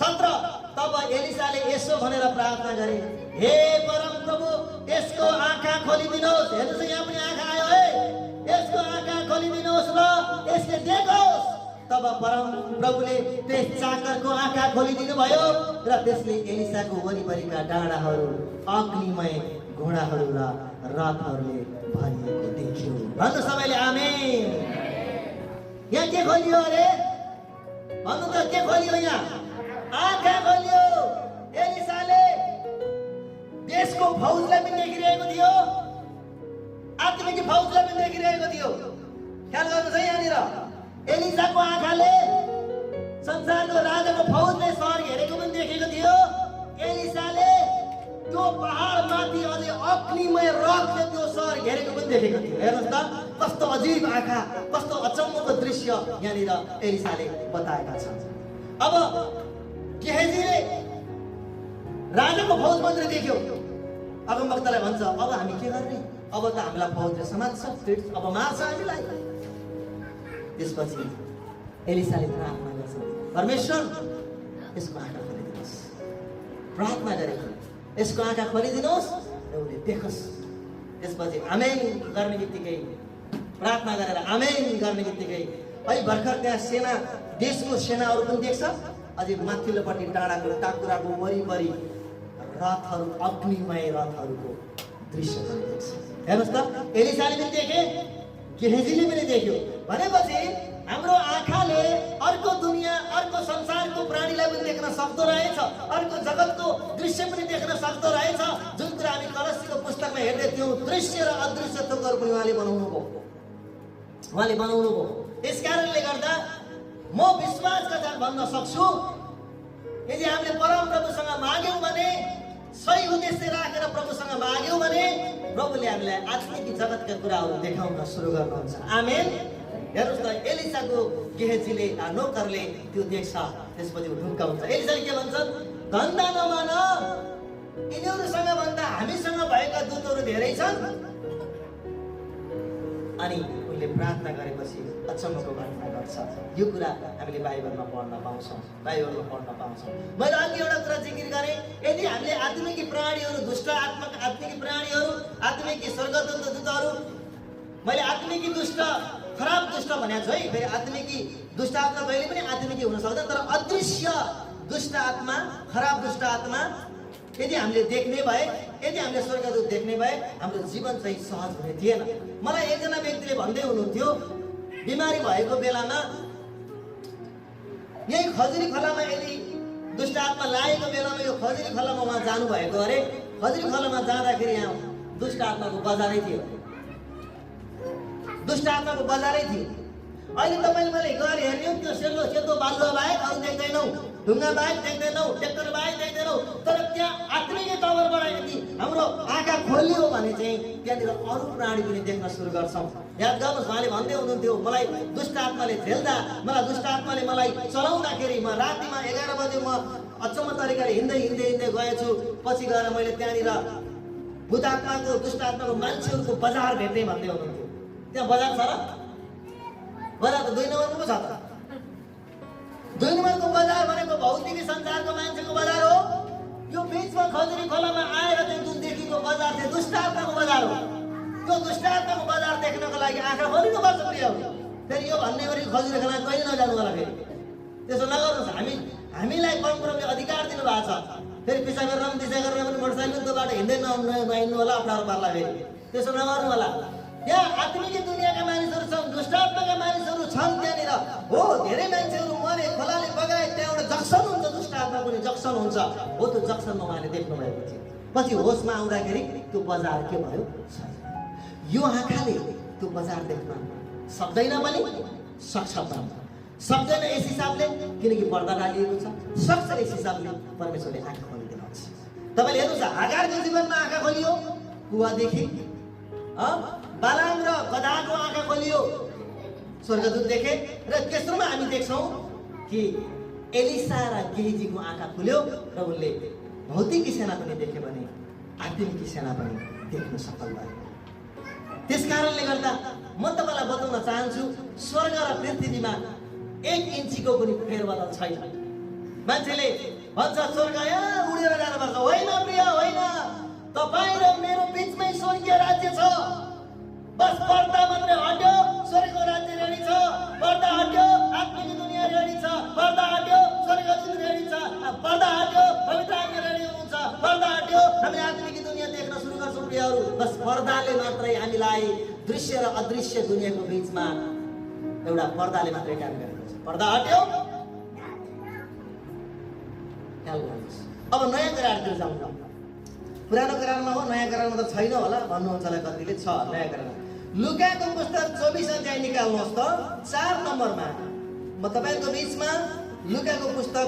S1: 17 तब एलिसाले यसो भनेर प्रार्थना गरे, हे परम प्रभु, यसको आँखा खोलिदिनुहोस्। हेर्नुहोस् यहाँ पनि आँखा आयो है, यसको आँखा खोलिदिनुहोस् र यसले देखोस्। तब परम प्रभुले त्यस चाकरको आँखा खोलिदिनु भयो र त्यसले एलिसाको वरिपरिका डाँडाहरू अग्निमय घोडाहरू र रथहरूले भरिएको देख्यो। भन्नु सबैले आमेन। यहाँ के खोलियो अरे, भन्नु त के खोलियो? यहाँ आँखा खोलियो। एलिसाले देशको फौजलाई पनि देखिरहेको थियो, आत्मिक फौजलाई पनि देखिरहेको थियो। ख्याल गर्नुहोस् है, यहाँनिर एलिसाको आँखाले संसारको राजाको फौजले सहर घेरेको पनि देखेको थियो। एलिसाले त्यो पहाड माथि अलि अग्निमय रथले त्यो सहर घेरेको पनि देखेको थियो। हेर्नुहोस् त, कस्तो अजीब आँखा, कस्तो अचम्मको दृश्य यहाँनिर एलिसाले बताएका छन्। अब गेहजीले राजाको फौज मात्रै देख्यो। अगमवक्तालाई भन्छ, अब हामी के गर्ने, अब त हामीलाई फौजले समात्छ, अब मार्छ हामीलाई। त्यसपछि एलिसाले प्रार्थना गर्छ, परमेश्वर यसको आँखा खोलिदिनुहोस्। प्रार्थना गरेको, यसको आँखा खोलिदिनुहोस् र उसले देखोस्। त्यसपछि आमेन गर्ने बित्तिकै, प्रार्थना गरेर आमेन गर्ने बित्तिकै है भर्खर त्यहाँ सेना, देशको सेनाहरू पनि देख्छ। अझै माथिल्लोपट्टि डाँडाको टाकुराको वरिपरि रथहरू, अग्निमय रथहरूको दृश्य पनि देख्छ। हेर्नुहोस् त, एलिसाले पनि देखे, गेहजीले पनि देख्यो। भनेपछि हाम्रो आँखाले अर्को दुनियाँ, अर्को संसारको प्राणीलाई पनि देख्न सक्दो रहेछ, अर्को जगतको दृश्य पनि देख्न सक्दो रहेछ। जुन कुरा हामी कलसीको पुस्तकमा हेर्दै थियौँ, दृश्य र अदृश्य थोकहरू पनि उहाँले बनाउनु भयो। यस कारणले गर्दा म विश्वासका साथ भन्न सक्छु, यदि हामीले परम प्रभुसँग माग्यौँ भने, सही उद्देश्य राखेर प्रभुसँग माग्यौँ भने प्रभुले हामीलाई आत्मिक जगतका कुराहरू देखाउन सुरु गर्नुहुन्छ। आमेन। हेर्नुहोस् त, एलिसाको गेहजीले नोकरले त्यो देख्छ, त्यसपछि ढुक्काउँछ। एलिसाले के भन्छन्, धन्दा नमान, यिनीहरूसँग भन्दा हामीसँग भएका दूतहरू धेरै छन्। अनि उनले प्रार्थना गरेपछि अचम्मको घटना घट्छ। यो कुरा हामीले बाइबलमा पढ्न पाउँछौँ। मैले अघि एउटा कुरा जिकिर गरेँ, यदि हामीले आत्मिक प्राणीहरू, दुष्ट आत्मिक प्राणीहरू, आत्मिक स्वर्गदूत दूतहरू, मैले आत्मिक दुष्ट खराब दुष्ट भनेको छु है। फेरि आत्मिक दुष्ट आत्मा कहिले पनि आत्मिक हुन सक्दैन, तर अदृश्य दुष्ट आत्मा, खराब दुष्ट आत्मा यदि हामीले देख्ने भए, यदि हामीले स्वर्गदूत देख्ने भए, हाम्रो जीवन चाहिँ सहज हुने थिएन। मलाई एकजना व्यक्तिले भन्दै हुनुहुन्थ्यो, बिमारी भएको बेलामा यही खजुरी खोलामा यदि दुष्ट आत्मा लागेको बेलामा यो खजुरी खोलामा उहाँ जानुभएको अरे। खजुरी खोलामा जाँदाखेरि यहाँ दुष्ट आत्माको बजारै थियो। दुष्ट आत्माको बजारै थियो। अहिले तपाईँले मैले गएर हेर्ने हो, त्यो सेतो सेतो बालुवा बाहेक अरू देख्दैनौ, ढुङ्गा बाहेक देख्दैनौ, ट्र्याक्टर बाहेक देख्दैनौ। तर त्यहाँ आत्मिक तवरबाट यदि हाम्रो आँखा खोलियो भने चाहिँ त्यहाँनिर अरू प्राणी पनि देख्न सुरु गर्छौँ। याद गर्नुहोस्, उहाँले भन्दै हुनुहुन्थ्यो, मलाई दुष्ट आत्माले झेल्दा, मलाई दुष्ट आत्माले मलाई चलाउँदाखेरि म रातिमा 11 बजे म अचम्म तरिकाले हिँड्दै गएछु। पछि गएर मैले त्यहाँनिर भूत आत्माको, दुष्ट आत्माको मान्छेहरूको बजार भेट्दै भन्दै हुनुहुन्थ्यो। त्यहाँ बजार छ र? बजार त 2 नम्बरको पो छ त। 2 नम्बरको बजार भनेको भौतिक संसारको मान्छेको बजार हो। यो बीचमा खजुरी खोलामा आएर चाहिँ जुन देखिएको बजार चाहिँ दुष्ट आत्माको बजार हो। त्यो दुष्ट आत्माको बजार देख्नको लागि आँखा खोल्नुपर्छ प्रियहरू। फेरि यो भन्ने गरी खजुरी खोला कहिले नजानु होला। फेरि त्यसो नगर्नुहोस्। हामीलाई परमप्रभुले अधिकार दिनुभएको छ। फेरि पिछा गरेर पनि दिशा गरेर पनि मोटरसाइकलको बाटो हिँड्दै नहिँड्नु होला, अप्ठ्यारो पर्ला। फेरि त्यसो नगर्नु होला। यहाँ आत्मिक दुनियाँका मानिसहरू छन्, दुष्ट आत्माका मानिसहरू छन् त्यहाँनिर। हो, धेरै मान्छेहरू मरे, खोलाले बगाए, त्यहाँ एउटा जक्सन हुन्छ, दुष्ट आत्मा पनि जक्सन हुन्छ। हो, त्यो जक्सनमा उहाँले देख्नु भएको थियो। पछि होसमा आउँदाखेरि त्यो बजार के भयो? यो आँखाले त्यो बजार देख्न सक्दैन पनि, सक्छ पनि। सक्दैन यस हिसाबले किनकि पर्दा डालिएको छ, सक्छ यस हिसाबले परमेश्वरले आँखा खोलिदिनुहुन्छ। तपाईँले हेर्नुहोस्, हागारको जीवनमा आँखा खोलियो, कुवादेखि। बालाम र गधाको आँखा खोलियो, स्वर्गदूत देखे। र तेस्रोमा हामी देख्छौँ कि एलिसा र गेहजीको आँखा खुल्यो र उनले भौतिक सेना पनि देख्यो भने आत्मिक सेना पनि देख्न सफल भयो। त्यस कारणले गर्दा म तपाईँलाई बताउन चाहन्छु, स्वर्ग र पृथ्वीमा 1 इन्चीको पनि फेरबदल छैन। मान्छेले भन्छ स्वर्ग यहाँ उडेर जानुपर्छ। होइन प्रिय, होइन। तपाईँ र मेरो बिचमै स्वर्गीय राज्य छ। बस पर्दा मात्रै हट्यो, स्वर्गको राज्य रेडी छ। पर्दा हट्यो, आत्मिक दुनियाँ रेडी छ। पर्दा हट्यो, स्वर्गदूत रेडी छ। पर्दा हट्यो, पवित्र आत्मा रेडी हुनुहुन्छ। पर्दा हट्यो, हामी आत्मिक दुनियाँ देख्न सुरु गर्छौँ प्रियहरू। बस पर्दाले मात्रै हामीलाई दृश्य र अदृश्य दुनियाँको बिचमा एउटा पर्दाले मात्रै काम गरेको छ। पर्दा हट्यो। अब नयाँ करारतिर जाउँ न। पुरानो करारमा हो, नयाँ करारमा त छैन होला भन्नुहुन्छ होला कतिले। छ नयाँ करारमा। लुकाको पुस्तक 24 अध्याय निकाल्नुहोस् त, 4 नम्बरमा। म तपाईँको बिचमा लुकाको पुस्तक,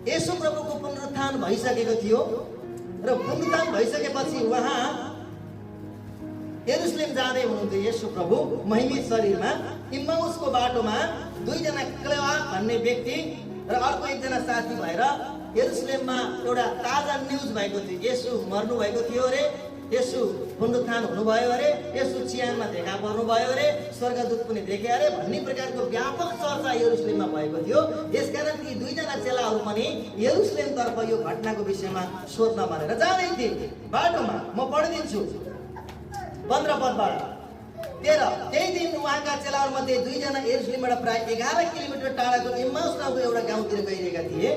S1: येशू प्रभुको पुनरुत्थान भइसकेको थियो र पुनरुत्थान भइसकेपछि उहाँ यरुशलेम जाँदै हुनुहुन्थ्यो। येशू प्रभु महिमित शरीरमा इम्माउसको बाटोमा 2 जना क्लेवा भन्ने व्यक्ति र अर्को 1 जना साथी भएर यरुशलेममा एउटा ताजा न्युज भएको थियो। येशू मर्नु भएको थियो अरे, येशू पुनरुत्थान हुनुभयो अरे, येशू चिहानमा देखा पर्नुभयो अरे, स्वर्गदूत पनि देखे अरे भन्ने प्रकारको व्यापक चर्चा यरुशलेममा भएको थियो। यसकारण ती 2 जना चेलाहरू पनि यरुशलेमतर्फ यो घटनाको विषयमा सोध्न भनेर जाँदै थिए। बाटोमा म पढिदिन्छु 15 पदबाट। 13 त्यही दिन उहाँका चेलाहरूमध्ये 2 जना यरुशलेमबाट प्राय 11 किलोमिटर टाढाको इम्माउस नामको एउटा गाउँतिर गइरहेका थिए।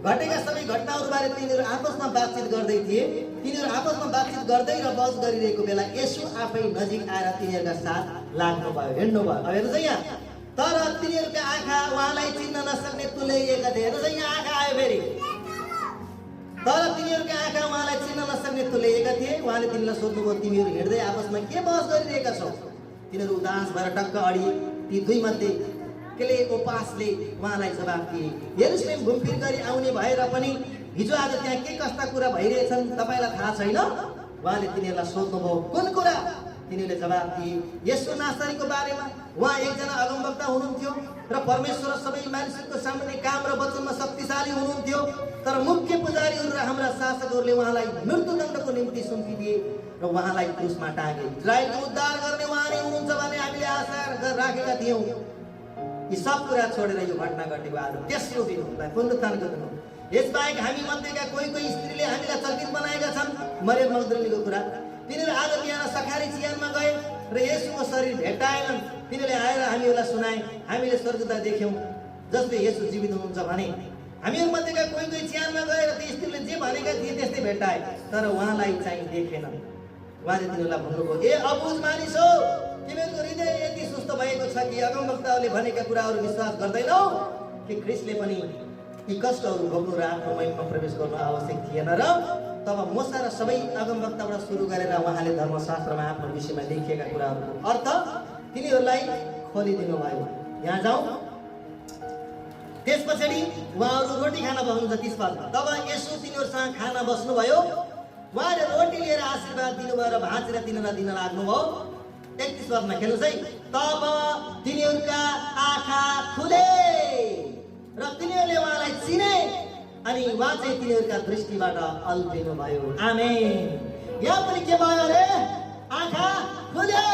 S1: घटेका सबै घटनाहरूबारे तिनीहरू आपसमा बातचित गर्दै थिए। तिनीहरू आपसमा बातचित गर्दै र बहस गरिरहेको बेला येशू आफै नजिक आएर तिनीहरूका साथ लाग्नुभयो, हिँड्नुभयो। अब हेर्नुहोस् यहाँ, तर तिनीहरूका आँखा उहाँलाई चिन्न नसक्ने तुल्याइएका थिए। हेर्नुहोस् यहाँ आँखा आयो फेरि। तर तिनीहरूका आँखा उहाँलाई चिन्न नसक्ने तुल्याइएका थिए। उहाँले तिनीलाई सोध्नुभयो, तिमीहरू हिँड्दै आपसमा के बहस गरिरहेका छौ? तिनीहरू उदास भएर टक्क अडिए। ती 2 मध्ये क्लेओपासले उहाँलाई जवाफ दिए, यरुशलेम घुमफिर गरी आउने भएर पनि हिजो आज त्यहाँ के कस्ता कुरा भइरहेछन् तपाईँलाई थाहा छैन? उहाँले तिनीहरूलाई सोध्नुभयो, कुन कुरा? तिनीहरूले जवाफ दिए, येशू नासरीको बारेमा। उहाँ 1 जना अगमवक्ता हुनुहुन्थ्यो र परमेश्वर सबै मानिसहरूको सामान्य काम र वचनमा शक्तिशाली हुनुहुन्थ्यो। तर मुख्य पुजारीहरू र हाम्रा शासकहरूले उहाँलाई मृत्युदण्डको निम्ति सुम्पिदिए र उहाँलाई क्रुसमा टाँगे। इजरायलको उद्धार गर्ने उहाँ नै हुनुहुन्छ भन्ने हामीले आशा राखेका थियौँ। यी सब कुरा छोडेर यो घटना घटेको आज तेस्रो दिन हुन्छ, पुनरुत्थानको दिन हो। यसबाहेक हामी मध्येका कोही कोही स्त्रीले हामीलाई चकित बनाएका छन्। मरियम मग्दलिनीको कुरा, तिनीहरू आज बिहान सखारी चिहानमा गए र येशूको शरीर भेट्टाएनन्। तिनीहरूले आएर हामीहरूलाई सुनाए, हामीले स्वर्गदूत देख्यौँ जसले येशू जीवित हुनुहुन्छ भने। हामीहरू मध्येका कोही कोही चिहानमा गएर ती स्त्रीले जे भनेका थिए त्यस्तै भेट्टाए, तर उहाँलाई चाहिँ देखेनन्। उहाँले तिनीहरूलाई भन्नुभयो, ए अबुझ मानिस हो, तिमीहरूको हृदय यति सुस्त भएको छ कि अगमवक्ताहरूले भनेका कुराहरू विश्वास गर्दैनौ कि ख्रिस्टले पनि यी कष्टहरू भोग्नु र आफ्नो महिमामा प्रवेश गर्नु आवश्यक थिएन र? तब मूसा र सबै अगमवक्ताबाट सुरु गरेर उहाँले धर्मशास्त्रमा आफ्नो विषयमा लेखिएका कुराहरूको अर्थ तिनीहरूलाई खोलिदिनु भयो। यहाँ जाउँ। त्यसपछि उहाँहरू रोटी खान बस्नुहुन्छ 30 पदमा। तब येशू तिनीहरूसँग खाना बस्नुभयो। उहाँले रोटी लिएर आशीर्वाद दिनुभयो र भाँचेर तिनीहरूलाई दिन लाग्नुभयो। 31 पदमा खेल्नुहोस् है। तब तिनीहरूका आँखा खुले र तिनीहरूले उहाँलाई चिने अनि उहाँ चाहिँ तिनीहरूका दृष्टिबाट अल्पिनु भयो। आमेन। यहाँ पनि के भयो अरे? आँखा खुल्यो।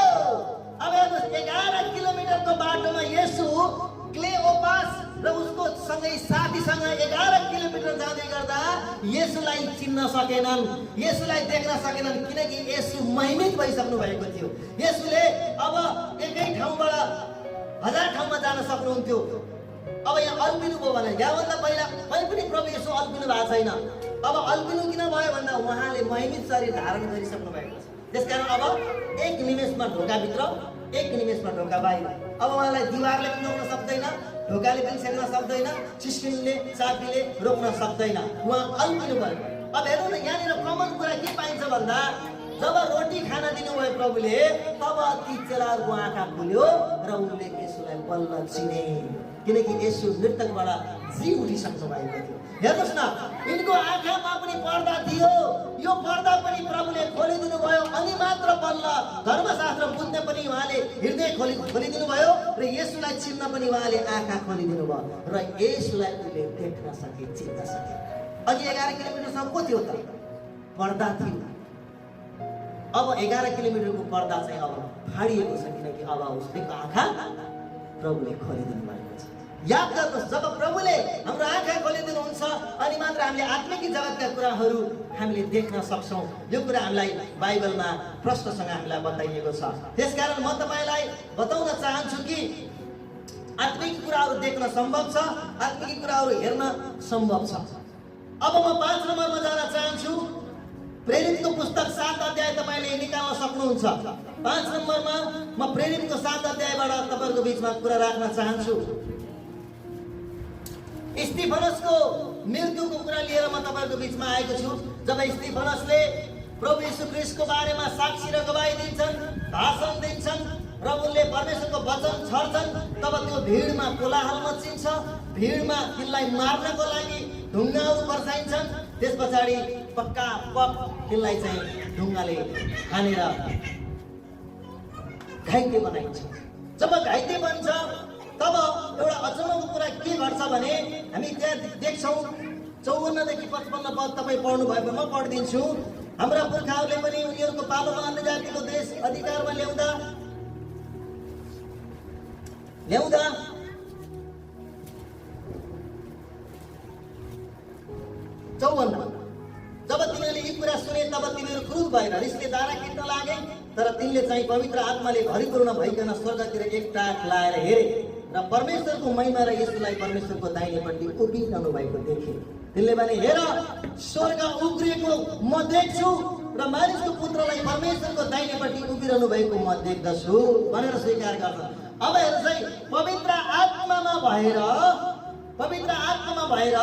S1: अब हेर्नुहोस्, 11 किलोमिटरको बाटोमा येशू क्लेओपास र उसको सँगै साथीसँग 11 किलोमिटर जाँदै गर्दा येशूलाई चिन्न सकेनन्, येशूलाई देख्न सकेनन्, किनकि येशू महिमित भइसक्नु भएको थियो। येशूले अब एकै ठाउँबाट 1000 ठाउँमा जान सक्नुहुन्थ्यो। अब यहाँ अल्पिनु भयो भने यहाँभन्दा पहिला कहिले पनि प्रभु येशू अल्पिनु भएको छैन। अब अल्पिनु किन भयो भन्दा उहाँले महिमित शरीर धारण गरिसक्नु भएको छ। त्यसकारण अब 1 निमेषमा ढोकाभित्र, 1 निमेषमा ढोका बाहिर। अब उहाँलाई दिवारले पनि रोक्न सक्दैन, ढोकाले पनि सेक्न सक्दैन, सिस्टिमले चाबीले रोक्न सक्दैन। उहाँ अल्पिनु भयो। अब हेर्नु न, यहाँनिर कमन कुरा के पाइन्छ भन्दा जब रोटी खाना दिनुभयो प्रभुले, तब ती चेलाहरूको आँखा खुल्यो र उनले येशूलाई बल्ल चिने, किनकि येशू मृतकबाट जी उठिसक्नु भएको थियो। हेर्नुहोस् न, यिनको आँखामा पनि पर्दा थियो, यो पर्दा पनि प्रभुले खोलिदिनु भयो। अनि मात्र बल्ल धर्मशास्त्र बुझ्ने पनि उहाँले हृदय खोलिदिनु भयो र येशूलाई चिन्न पनि उहाँले आँखा खोलिदिनु भयो र येशूलाई उनले देख्न सके, चिन्न सके। अघि 11 किलोमिटरसम्म को थियो त? पर्दा थियो। अब 11 किलोमिटरको पर्दा चाहिँ अब फाडिएको छ, किनकि अब उसको आँखा प्रभुले खोलिदिनु भएको छ। याद गर्नुहोस्, जब प्रभुले हाम्रो आँखा खोलिदिनुहुन्छ अनि मात्र हामीले आत्मिक जगतका कुराहरू हामीले देख्न सक्छौँ। यो कुरा हामीलाई बाइबलमा प्रश्नसँग हामीलाई बताइएको छ। त्यसकारण म तपाईँलाई बताउन चाहन्छु कि आत्मिक कुराहरू देख्न सम्भव छ, आत्मिक कुराहरू हेर्न सम्भव छ। अब म 5 नम्बरमा जान चाहन्छु। प्रेरितको पुस्तक 7 अध्याय तपाईँले निकाल्न सक्नुहुन्छ। 5 नम्बरमा म प्रेरितको 7 अध्यायबाट तपाईँहरूको बिचमा कुरा राख्न चाहन्छु। स्तिफनसको मृत्युको कुरा लिएर म तपाईँहरूको बिचमा आएको छु। जब स्तिफनसले प्रभु यीशु ख्रीष्टको बारेमा साक्षी र गवाही दिन्छन्, भाषण दिन्छन् र उनले परमेश्वरको वचन छर्छन्, तब त्यो भिडमा कोलाहल मचिन्छ। भिडमा तिनलाई मार्नको लागि ढुङ्गाहरू बर्साइन्छन्। त्यस पछाडि पक्का पक तिनलाई चाहिँ ढुङ्गाले हानेर घाइते बनाइन्छ। जब घाइते बन्छ तब एउटा अचम्मको कुरा के घट्छ भने हामी त्यहाँ देख्छौँ 54 देखि 55 पद तपाईँ पढ्नु भएको म पढिदिन्छु। हाम्रा पुर्खाहरूले पनि उनीहरूको पालोमा अन्य जातिको देश अधिकारमा ल्याउँदा 54 जब तिनीहरूले यी कुरा सुने तब तिनीहरू क्रुद्ध भएर रिसले दारा किन्न लागे। तर तिनले चाहिँ पवित्र आत्माले भरिपूर्ण भइकन स्वर्गतिर एकटाक लाएर हेरे र परमेश्वरको महिमा र येशूलाई परमेश्वरको दाहिनेपट्टि उभिरहनु भएको देखे। तिनले भने, हेर, स्वर्ग उग्रिएको म देख्छु र मानिसको पुत्रलाई परमेश्वरको दाहिनेपट्टि उभिरहनु भएको म देख्दछु भनेर स्वीकार गर्छन्। अब हेर्नुहोस् है, पवित्र आत्मामा भएर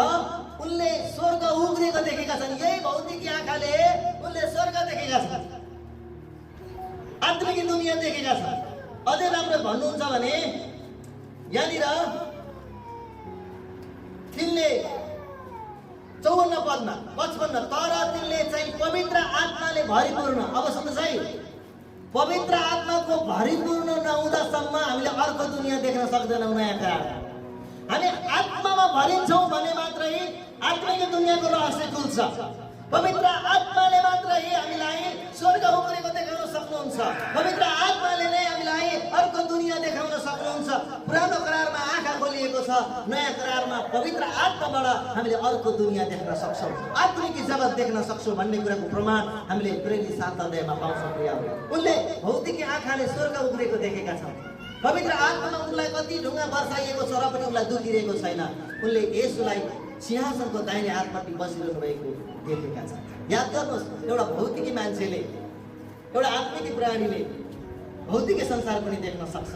S1: उनले स्वर्ग उग्रिएको देखेका छन्। यही भौतिकी आँखाले उनले स्वर्ग देखेका छन्, आत्मिक दुनिया देखेका छन्। अझै राम्रो भन्नुहुन्छ भने यहाँनिर तिनले 54 पदमा 55 तर तिनले चाहिँ पवित्र आत्माले भरिपूर्ण। अब सुन्नुहोस् है, पवित्र आत्माको भरिपूर्ण नहुँदासम्म हामीले अर्को दुनियाँ देख्न सक्दैनौँ। नयाँ करार हामी आत्मामा भरिन्छौँ भने मात्रै आत्मिक दुनियाँको रहस्य खुल्छ। पवित्र आत्माले मात्रै हामीलाई स्वर्ग उक्रेको देखाउन सक्नुहुन्छ। पवित्र आत्माले नै हामीलाई अर्को दुनियाँ देखाउन सक्नुहुन्छ। पुरानो करारमा आँखा खोलिएको छ, नयाँ करारमा पवित्र आत्माबाट हामीले अर्को दुनियाँ देख्न सक्छौँ, आत्मिक जगत देख्न सक्छौँ भन्ने कुराको प्रमाण हामीले प्रेरित 7 अध्यायमा पाउँछौँ। प्रिय उनले भौतिक आँखाले स्वर्ग उक्रेको देखेका छन्। पवित्र आत्मामा उनलाई कति ढुङ्गा बर्साइएको छ र पनि उनलाई दुखिरहेको छैन। उनले येशूलाई सिंहासनको दाहिने हातपट्टि बसिरहनु भएको देखेका छन्। याद गर्नुहोस्, एउटा भौतिकी मान्छेले, एउटा आत्मिक प्राणीले भौतिक संसार पनि देख्न सक्छ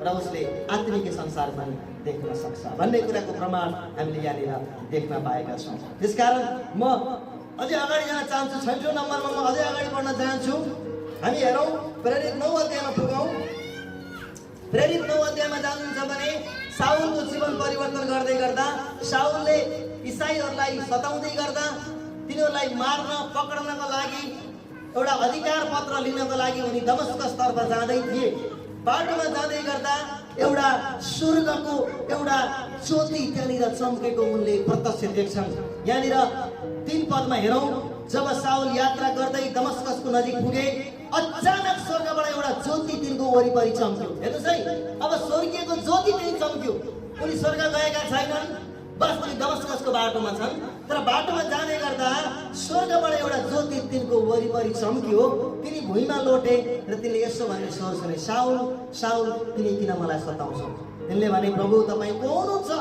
S1: र उसले आत्मिक संसार पनि देख्न सक्छ भन्ने कुराको प्रमाण हामीले यहाँनिर देख्न पाएका छौँ। त्यसकारण म अझै अगाडि जान चाहन्छु। 6औं नम्बरमा म अझै अगाडि बढ्न चाहन्छु। हामी हेरौँ, प्रेरित 9 अध्यायमा पुगौँ। प्रेरित 9 अध्यायमा जानुहुन्छ भने साउलको जीवन परिवर्तन गर्दै गर्दा साउलले इसाईहरूलाई सताउँदै गर्दा तिनीहरूलाई मार्न पक्रनको लागि एउटा अधिकार पत्र लिनको लागि उनी दमस्कसतर्फ जाँदै थिए। बाटोमा जाँदै गर्दा एउटा स्वर्गको एउटा ज्योति त्यहाँनिर चम्केको उनले प्रत्यक्ष देख्छन्। यहाँनिर 3 पदमा हेरौँ, जब साउल यात्रा गर्दै दमस्कसको नजिक पुगे अचानक स्वर्गबाट एउटा ज्योति तिनको वरिपरि चम्क्यो। हेर्नुहोस् है, अब स्वर्गीयको ज्योति त्यही चम्क्यो। उनी स्वर्ग गएका छैनन्, बस उनी दमस्कसको बाटोमा छन्। तर बाटोमा जाँदै गर्दा स्वर्गबाट एउटा ज्योति तिनको वरिपरि चम्क्यो। तिनी भुइँमा लोटे र तिनले यसो भन्ने स्वर सुने, साउल साउल तिमी किन मलाई सताउँछौ? तिनले भने, प्रभु तपाईँ को हुनुहुन्छ?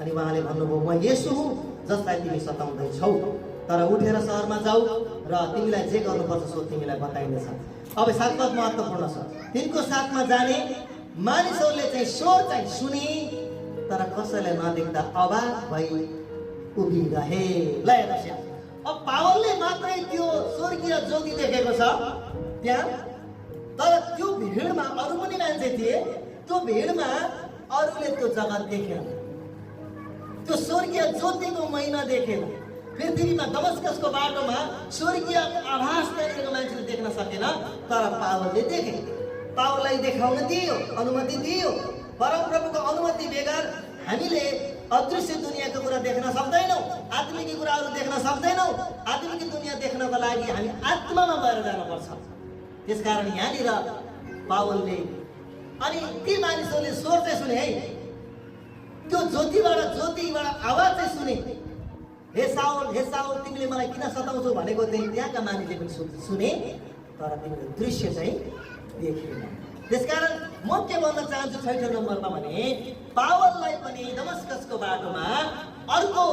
S1: अनि उहाँले भन्नुभयो, म येशू हुँ जसलाई तिमी सताउँदैछौ। तर उठेर सहरमा जाऊ र तिमीलाई जे गर्नुपर्छ सो तिमीलाई बताइनेछ। अब 7 पद महत्त्वपूर्ण छ। तिनको साथमा जाने मानिसहरूले चाहिँ स्वर चाहिँ सुने, तर कसैलाई नदेख्दा अवाक भई उभिरहे। ल हेर्नुहोस्, अब पावलले मात्रै त्यो स्वर्गीय ज्योति देखेको छ त्यहाँ, तर त्यो भिडमा अरू पनि मान्छे थिए। त्यो भिडमा अरूले त्यो जगत देखेन, त्यो स्वर्गीय ज्योतिको महिमा देखेन। पृथ्वीमा दमस्कसको बाटोमा स्वर्गीय आभास गरेको मान्छेले देख्न सकेन, तर पावलले देखे। पावललाई देखाउन दियो, अनुमति दियो। परमप्रभुको अनुमति बेगर हामीले अदृश्य दुनियाँको कुरा देख्न सक्दैनौँ, आत्मिक कुराहरू देख्न सक्दैनौँ। आत्मिक दुनियाँ देख्नको लागि हामी आत्मामा गएर जानुपर्छ। त्यसकारण यहाँनिर पावलले अनि ती मानिसहरूले स्वर चाहिँ सुने है, त्यो ज्योतिबाट आवाज चाहिँ सुने, हे साउल तिमीले मलाई किन सताउँछौ भनेको चाहिँ त्यहाँका मानिसले पनि सुने, तर तिमीले दृश्य चाहिँ देखेन। त्यसकारण म के भन्न चाहन्छु 6औं नम्बरमा भने पावललाई पनि दमस्कसको बाटोमा अर्को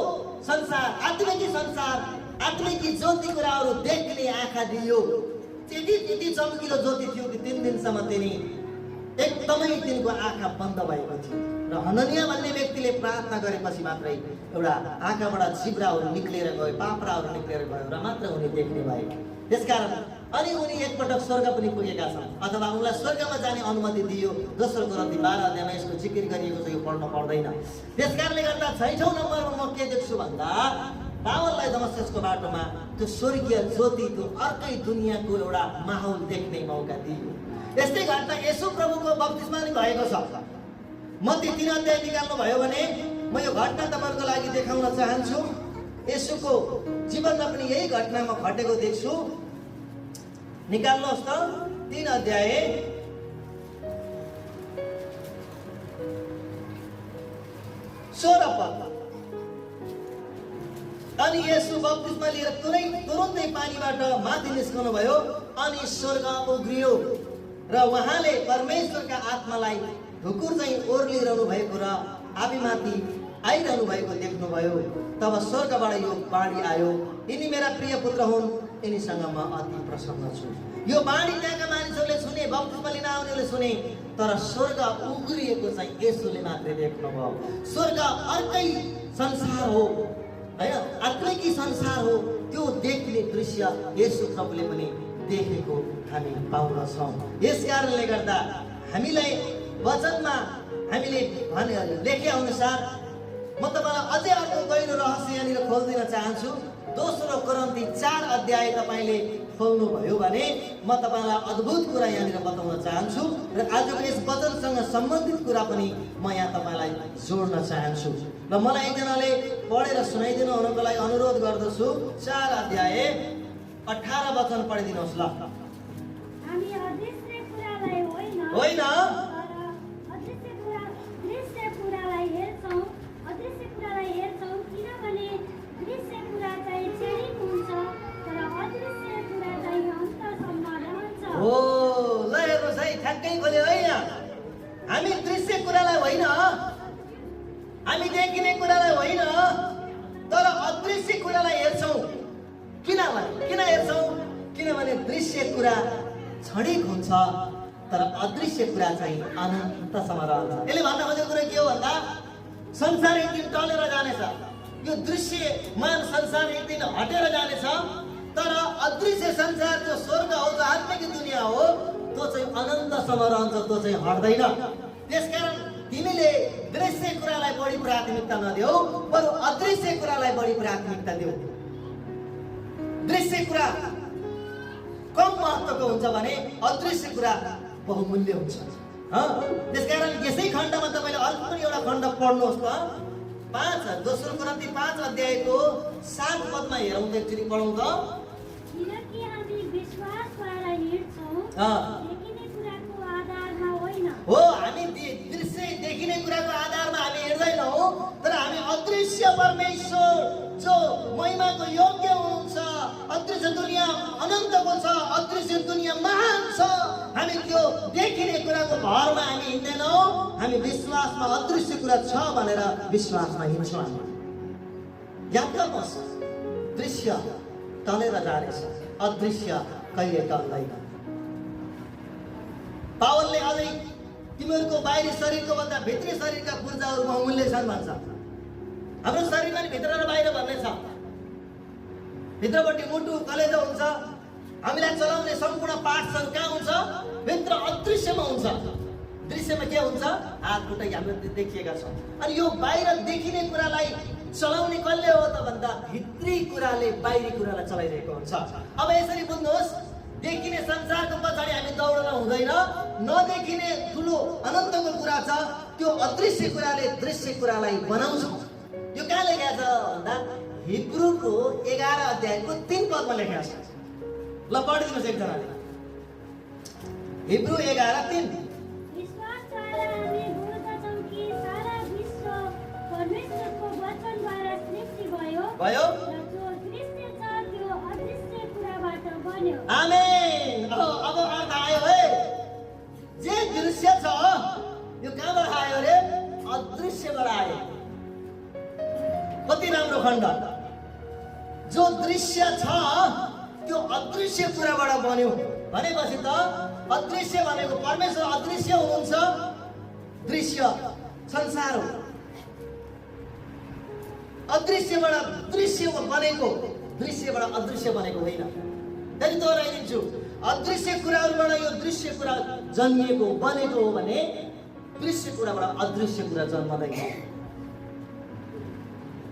S1: संसार, आत्मिक ज्योति कुराहरू देख्ने आँखा दियो। त्यति चम्किलो ज्योति थियो कि 3 दिनसम्म तिनी एकदमै तिनको आँखा बन्द भएको थियो। र हननिया भन्ने व्यक्तिले प्रार्थना गरेपछि मात्रै एउटा आँखाबाट जिब्राहरू निक्लेर गयो, पापराहरू निक्लेर गयो र मात्र उनी देख्ने भए। त्यसकारण अनि उनी एकपटक स्वर्ग पनि पुगेका छन्, अथवा उनलाई स्वर्गमा जाने अनुमति दियो। दोस्रो कोरिन्थी 12 अध्यायमा यसको जिकिर गरिएको छ, यो पढ्न पर्दैन। त्यसकारणले गर्दा 6औं नम्बरमा म के देख्छु भन्दा पावललाई दमस्कसको बाटोमा त्यो स्वर्गीय ज्योति, त्यो अर्कै दुनियाँको एउटा माहौल देख्ने मौका दियो। यस्तै घटना येशू प्रभुको बप्तिस्मा पनि भएको छ। मत्ती 3 अध्याय निकाल्नु भयो भने म यो घटना तपाईँहरूको लागि देखाउन चाहन्छु। येशूको जीवनमा पनि यही घटना म घटेको देख्छु। निकाल्नुहोस् त 3 अध्याय 16 पद। अनि येशू बप्तिस्मा लिएर तुरुन्तै पानीबाट माथि निस्कनु भयो, अनि स्वर्ग उघ्रियो र उहाँले परमेश्वरका आत्मालाई ढुकुर चाहिँ ओर्लिरहनु भएको र आफैमाथि आइरहनु भएको देख्नुभयो। तब स्वर्गबाट यो बाणी आयो, यिनी मेरा प्रिय पुत्र हुन्, यिनीसँग म अति प्रसन्न छु। यो बाणी त्यहाँका मानिसहरूले सुने, बप्तिस्मा लिन आउनेहरूले सुने, तर स्वर्ग उघ्रिएको चाहिँ येशूले मात्रै देख्नुभयो। स्वर्ग अर्कै संसार हो हैन, आत्मिकी संसार हो। त्यो देख्ने दृश्य येशू प्रभुले पनि देखेको हामी पाउँदछौँ। यस कारणले गर्दा हामीलाई वचनमा हामीले लेखे अनुसार म तपाईँलाई अझै अर्को गहिरो रहस्य यहाँनिर खोल्दिन चाहन्छु। दोस्रो कोरिन्थी 4 अध्याय तपाईँले खोल्नुभयो भने म तपाईँलाई अद्भुत कुरा यहाँनिर बताउन चाहन्छु र आजको यस वचनसँग सम्बन्धित कुरा पनि म यहाँ तपाईँलाई जोड्न चाहन्छु। र मलाई एकजनाले पढेर सुनाइदिनु हुनको लागि अनुरोध गर्दछु। 4 अध्याय 18 वचन पढिदिनुहोस् ल।
S2: हामी अदृश्य कुरालाई
S1: होइन
S2: दृश्य कुरालाई हेर्छौँ किनभने दृश्य कुरा चाहिँ क्षणिक हुन्छ तर अदृश्य कुरा चाहिँ अन्तसम्म रहन्छ।
S1: हो ल हेर्नुहोस् है, ठ्याक्कै खोल्यो है यहाँ। हामी दृश्य कुरालाई होइन, हामी देखिने कुरालाई होइन, तर अदृश्य कुरालाई हेर्छौँ। किन हेर्छौँ? किनभने दृश्य कुरा क्षणिक हुन्छ तर अदृश्य कुरा चाहिँ अनन्तसम्म रहन्छ। यसले भन्न खोजेको कुरा के हो भन्दा संसार एक दिन टलेर जानेछ, यो दृश्यमान संसार एक दिन हटेर जानेछ, तर अदृश्य संसार जो स्वर्ग हो, जो आत्मिक दुनियाँ हो, त्यो चाहिँ अनन्तसम्म रहन्छ, त्यो चाहिँ हट्दैन। त्यसकारण तिमीले दृश्य कुरालाई बढी प्राथमिकता नदेऊ, बरु अदृश्य कुरालाई बढी प्राथमिकता देऊ। दृश्य कुरा कम महत्त्वको हुन्छ भने अदृश्य कुरा बहुमूल्य हुन्छ। त्यसकारण यसै खण्डमा तपाईँले अर्को पनि एउटा खण्ड पढ्नुहोस् त। 2 कोरिन्थी 5 अध्यायको 7 पदमा हेरौँ त, एकचोटि पढौँ त।
S2: किनकि हामी विश्वासद्वारा हिँड्छौँ, देखिने कुराको आधारमा होइन।
S1: हो, हामी दृश्य देखिने कुराको आधारमा हामी हिँड्दैनौँ, तर हामी अदृश्य परमेश्वर जो महिमाको योग्य हुनुहुन्छ, अदृश्य दुनियाँ अनन्तको छ, अदृश्य दुनियाँ महान छ, हामी त्यो देखिने कुराको भरमा हामी हिँड्दैनौँ, हामी विश्वासमा अदृश्य कुरा छ भनेर विश्वासमा हिँड्छौँ। हामी याद गर्नुहोस्, दृश्य टलेर जानेछ, अदृश्य कहिले टल्दैन। पावलले अझै तिमीहरूको बाहिरी शरीरको भन्दा भित्री शरीरका पूर्जाहरू बहुमूल्य छन् भन्छ। हाम्रो शरीरमा नि भित्र र बाहिर भन्ने छ। भित्रपट्टि मुटु कलेजो हुन्छ, हामीलाई चलाउने सम्पूर्ण पार्ट्सहरू कहाँ हुन्छ? भित्र अदृश्यमा हुन्छ। दृश्यमा के हुन्छ? हात खुट्टा हाम्रो देखिएका छौँ। अनि यो बाहिर देखिने कुरालाई चलाउने कसले हो त भन्दा भित्री कुराले बाहिरी कुरालाई चलाइरहेको हुन्छ। अब यसरी बुझ्नुहोस्, देखिने संसारको पछाडि हामी दौडन हुँदैन। नदेखिने ठुलो अनन्तको कुरा छ, त्यो अदृश्य कुराले दृश्य कुरालाई बनाउँछ। यो कहाँ लेखेको छ भन्दा हिब्रूको 11 अध्यायको 3 पदमा लेखेको छ। ल पढिदिनुहोस् एकजनाले। हिब्रू 11:3।
S2: विश्वासद्वारा हामी बुझ्दछौँ कि सारा विश्व परमेश्वरको वचनद्वारा सृष्टि भयो र जो दृश्य छ त्यो अदृश्य कुराबाट बन्यो।
S1: आमेन। अब अर्थ आयो है। जे दृश्य छ यो कहाँबाट आयो रे? अदृश्यबाट आयो। कति राम्रो खण्ड। जो दृश्य छ त्यो अदृश्य कुराबाट बन्यो भनेपछि त अदृश्य भनेको परमेश्वर अदृश्य हुनुहुन्छ, दृश्य संसार हो। अदृश्यबाट दृश्य बनेको, दृश्यबाट अदृश्य बनेको होइन। फेरि दोहोऱ्याइदिन्छु, अदृश्य कुराहरूबाट यो दृश्य कुरा जन्मिएको बनेको हो भने दृश्य कुराबाट अदृश्य कुरा जन्मदैन।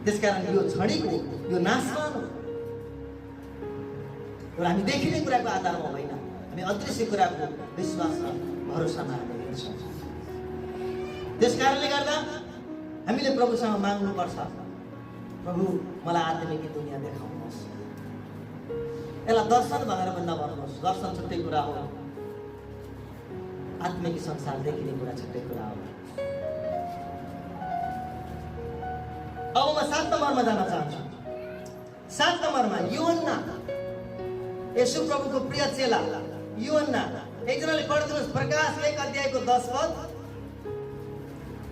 S1: त्यसकारण यो क्षणिक हो, यो नाशवान हो। र हामी देखिने कुराको आधारमा होइन, हामी अदृश्य कुराको विश्वास र भरोसामा हामी हिँड्छौँ। त्यसकारणले गर्दा हामीले प्रभुसँग माग्नुपर्छ, प्रभु मलाई आत्मिक दुनियाँ देखाउनुहोस्। यसलाई दर्शन भनेर पनि नभन्नुहोस्, दर्शन छुट्टै कुरा हो, आत्मिक संसार देखिने कुरा छुट्टै कुरा हो। अब म 7 नम्बरमा जान चाहन्छु। 7 नम्बरमा यूहन्ना, येशू प्रभुको प्रिय चेला यूहन्ना। एकजनाले पढिदिनुहोस् प्रकाश 1 अध्यायको 10 पद।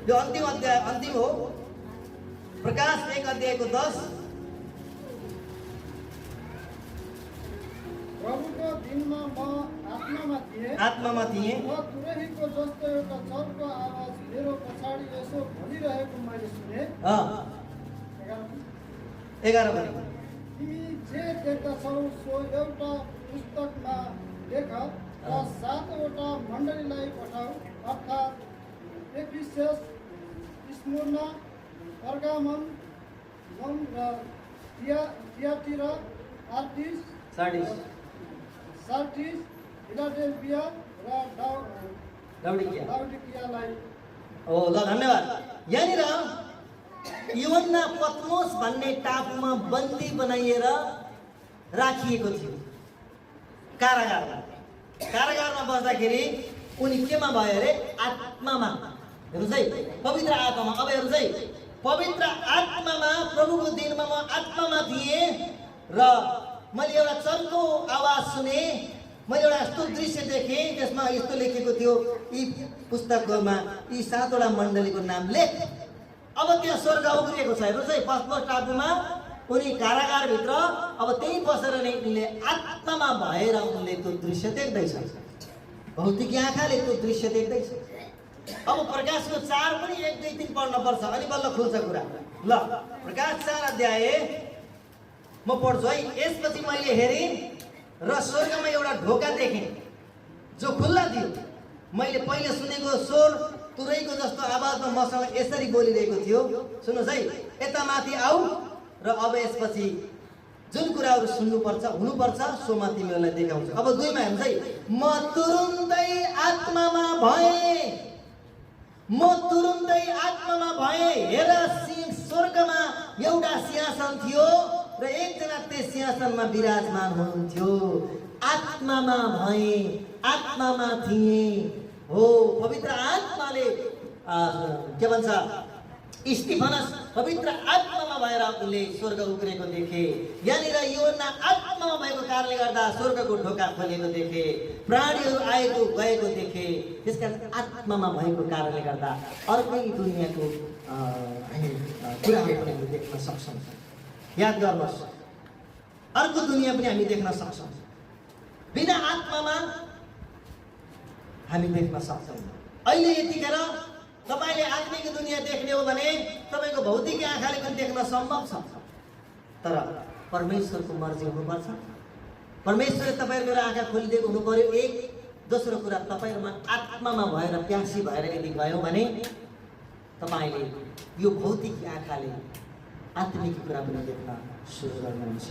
S1: यो अन्तिम अध्याय, अन्तिम हो। प्रकाश 1 अध्यायको 10।
S3: प्रभुको दिनमा म
S1: आत्मामा थिएँ।
S3: म तुरहीको जस्तो एउटा चर्को आवाज मेरो पछाडि यसो भनिरहेको मैले सुने।
S1: 11 भने
S3: तिमी जे देख्दछौ सो एउटा पुस्तकमा लेख र 7वटा मण्डलीलाई पठाऊ, अर्थात् एफिसस, स्मुर्ना, पर्गामन, र थियातिरा, सार्डिस सार्टिस, फिलाडेल्फिया र
S1: लाउडिकियालाई ल धन्यवाद। यहाँनिर यूहन्ना पत्मोस भन्ने टापुमा बन्दी बनाइएर राखिएको थियो। कारागारमा बस्दाखेरि उनी केमा भयो अरे? आत्मामा। हेर्नुहोस् है, पवित्र आत्मामा। अब हेर्नुहोस् है, पवित्र आत्मामा, प्रभुको दिनमा म आत्मामा थिएँ र मैले एउटा चर्को आवाज सुने। मैले एउटा यस्तो दृश्य देखेँ, त्यसमा यस्तो लेखेको थियो, यी पुस्तकमा यी 7वटा मण्डलीको नाम लेख। अब त्यहाँ स्वर्ग उग्रिएको छ। हेर्नुहोस् है, पत्मोस टापुमा उनी कारागारभित्र, अब त्यही बसेर नै उनले आत्मामा भएर उनले त्यो दृश्य देख्दैछ। भौतिक आँखाले त्यो दृश्य देख्दैछ। अब प्रकाशको 4 पनि 1, 2, 3 पढ्न पर्छ, अनि बल्ल खुल्छ कुरा। ल, प्रकाश 4 अध्याय म पढ्छु है। यसपछि मैले हेरेँ र स्वर्गमा एउटा ढोका देखेँ जो खुल्ला थियो। मैले पहिले सुनेको स्वर तुरैको जस्तो आवाजमा मसँग यसरी बोलिरहेको थियो, सुन्नुहोस् है, यता माथि आऊ र अब यसपछि जुन कुराहरू सुन्नुपर्छ हुनुपर्छ सोमा तिमीहरूलाई देखाउँछु। अब 2मा हेर्नुहोस् है, म तुरुन्तै आत्मामा भएँ। हेर, स्वर्गमा एउटा सिंहासन थियो र एकजना त्यस सिंहासनमा विराजमान हुनुहुन्थ्यो। आत्मामा भएँ, आत्मामा थिएँ। हो, पवित्र आत्माले के भन्छ, स्टिफनस पवित्र आत्मामा भएर उनले स्वर्ग उक्रेको देखे। यहाँनिर यूहन्ना आत्मामा भएको कारणले गर्दा स्वर्गको ढोका खोलेको देखे, प्राणीहरू आएको गएको देखे। त्यसकारण आत्मामा भएको कारणले गर्दा अर्कै दुनियाँको कुराहरू पनि हामी देख्न सक्छौँ। याद गर्नुहोस्, अर्को दुनियाँ पनि हामी देख्न सक्छौँ। बिना आत्मामा हामी देख्न सक्छौँ। अहिले यतिखेर तपाईले आत्मिक दुनियाँ देख्ने हो भने तपाईको भौतिक आँखाले पनि देख्न सम्भव छ, तर परमेश्वरको मर्जी हुनुपर्छ। परमेश्वरले तपाईहरुको आँखा खोलिदिएको हुनु पर्यो। एक दोस्रो कुरा, तपाईहरुमा आत्मामा भएर प्यासी भएर यदि गयौं भने तपाईले यो भौतिक आँखाले आत्मिक कुरा पनि देख्न सुरु गर्नुहुन्छ।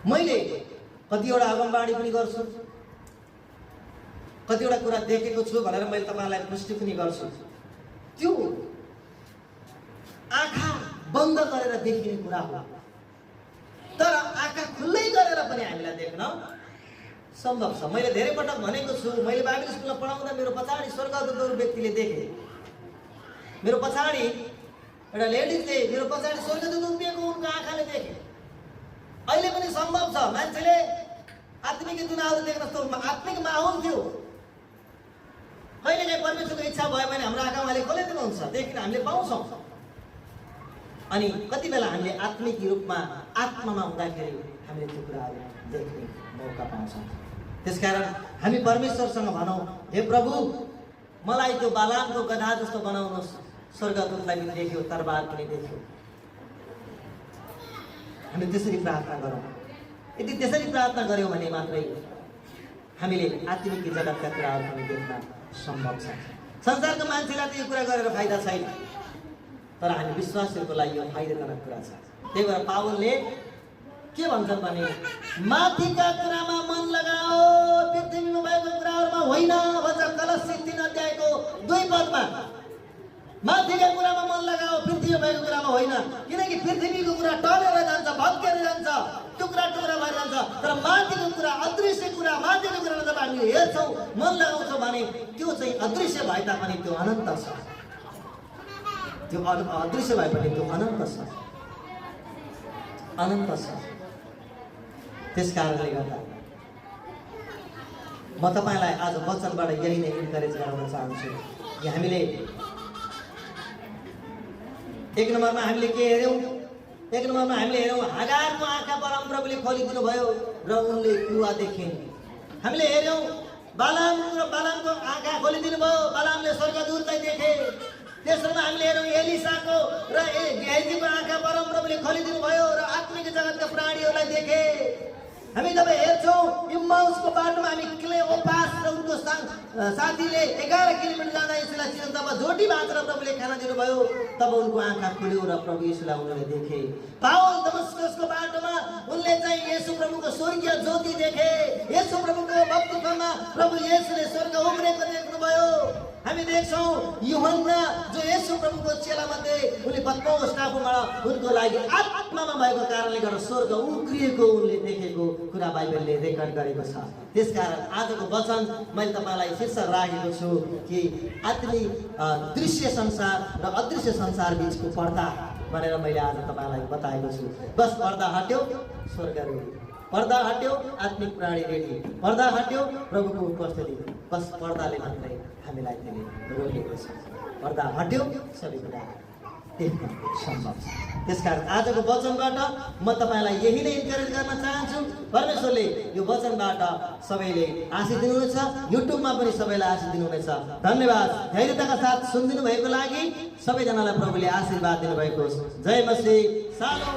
S1: मैले कतिवटा अगमबाडी पनि गर्छु, कतिवटा कुरा देखेको छु भनेर मैले तपाईलाई पुष्टि पनि गर्छु। त्यो आँखा बन्द गरेर देखिने कुरा हो, तर आँखा खुल्लै गरेर पनि हामीलाई देख्न सम्भव छ। मैले धेरै पटक भनेको छु, मैले बाइबल स्कुलमा पढाउँदा मेरो पछाडि स्वर्गदूतहरू व्यक्तिले देखे। मेरो पछाडि एउटा लेडिजले मेरो पछाडि स्वर्गदूत उभिएको उनको आँखाले देखे। अहिले पनि सम्भव छ मान्छेले आत्मिक दुनियाँहरू देख्न। जस्तो आत्मिक माहौल थियो। कहिलेकाहीँ परमेश्वरको इच्छा भयो भने हाम्रो आँखा उहाँले खोलिदिनुहुन्छ, देख्न हामीले पाउँछौँ। अनि कति बेला हामीले आत्मिक रूपमा आत्मामा हुँदाखेरि हामीले त्यो कुराहरू देख्ने मौका पाउँछौँ। त्यसकारण हामी परमेश्वरसँग भनौँ, हे प्रभु मलाई त्यो बालामको गधा जस्तो बनाउनुहोस्। स्वर्गदूतलाई पनि देख्यो, तरबार पनि देख्यो। हामी त्यसरी प्रार्थना गरौँ। यदि त्यसरी प्रार्थना गर्यौँ भने मात्रै हामीले आत्मिक जगतका कुराहरू पनि देख्न सम्भव छ। संसारको मान्छेलाई त यो कुरा गरेर फाइदा छैन, तर हामी विश्वासीहरूको लागि यो फाइदाजनक कुरा छ। त्यही भएर पावलले के भन्छन् भने माथिका कुरामा मन लगाओ, पृथ्वीमा भएको कुराहरूमा होइन भन्छ। कलस्सी 3 अध्यायको 2 पदमा माथिका कुरामा मन लगाओ, पृथ्वीमा भएको कुरामा होइन। किनकि पृथ्वीको कुरा टलेर जान्छ, भत्केर जान्छ, टुक्रा टुक्रा भएर जान्छ। तर माथिको कुरा, अदृश्य कुरा, माथिको कुरामा जब हामीले हेर्छौँ, मन लगाउँछौँ भने त्यो चाहिँ अदृश्य भए तापनि त्यो अनन्त छ। त्यो अदृश्य भए पनि त्यो अनन्त छ, अनन्त छ। त्यस कारणले गर्दा म तपाईलाई आज वचनबाट यही नै इन्करेज गराउन चाहन्छु कि हामीले 1 नम्बरमा हामीले के हेर्यौं? 1 नम्बरमा हामीले हेर्यौं हागारको आँखा परमप्रभुले खोलिदिनु भयो र उनले कुवा देखिन्। हामीले हेर्यौं बालामको आँखा खोलिदिनु भयो, बालामले स्वर्गदूतलाई देखे। तेस्रोमा हामीले हेर्यौं एलिसाको र गेहजीको आँखा परमप्रभुले खोलिदिनु भयो र आत्मिक जगतका प्राणीहरूलाई देखे। हामी जब हेर्छौं इम्माउसको बाटोमा हामी क्लेओपास र उनको साथीले 11 किलोमिटर जाँदा यसुलाई चिन्न तब जोटी भाँचेर प्रभुले खाना दिनुभयो। तब उनको आँखा खुल्यो र प्रभु येशूलाई उनले देखे। पावल दमस्कसको बाटोमा उनले चाहिँ येशू प्रभुको स्वर्गीय ज्योति देखे। येशू प्रभुको बप्तिस्मामा प्रभु येशूले स्वर्ग उम्रेको देख्नुभयो। हामी देख्छौँ यूहन्ना जो येशू प्रभुको चेलामध्ये उनले पत्मोस टापुमा उनको लागि आत्मामा भएको कारणले गर्दा स्वर्ग उक्रिएको उनले देखेको कुरा बाइबलले रेकर्ड गरेको छ। त्यसकारण आजको वचन मैले तपाईलाई शीर्षक राखेको छु कि आत्मिक दृश्य संसार र अदृश्य संसार बीचको पर्दा भनेर मैले आज तपाईलाई बताएको छु। बस पर्दा हट्यो स्वर्ग रेडी, पर्दा हट्यो आत्मिक प्राणी रेडी, पर्दा हट्यो प्रभुको उपस्थिति। बस पर्दाले मात्रै हामीलाई त्यसले रोकेको छ। पर्दा हट्यो सबै कुरा देख्न सम्भव छ। त्यसकारण आजको वचनबाट म तपाईलाई यही नै इन्करेज गर्न चाहन्छु। परमेश्वरले यो वचनबाट सबैले आशीष दिनुहुनेछ, युट्युबमा पनि सबैलाई आशीष दिनुहुनेछ। धन्यवाद। धैर्यताका साथ सुनिदिनु भएको लागि सबैजनालाई प्रभुले आशीर्वाद दिनुभएको होस्। जय मसीह। सालो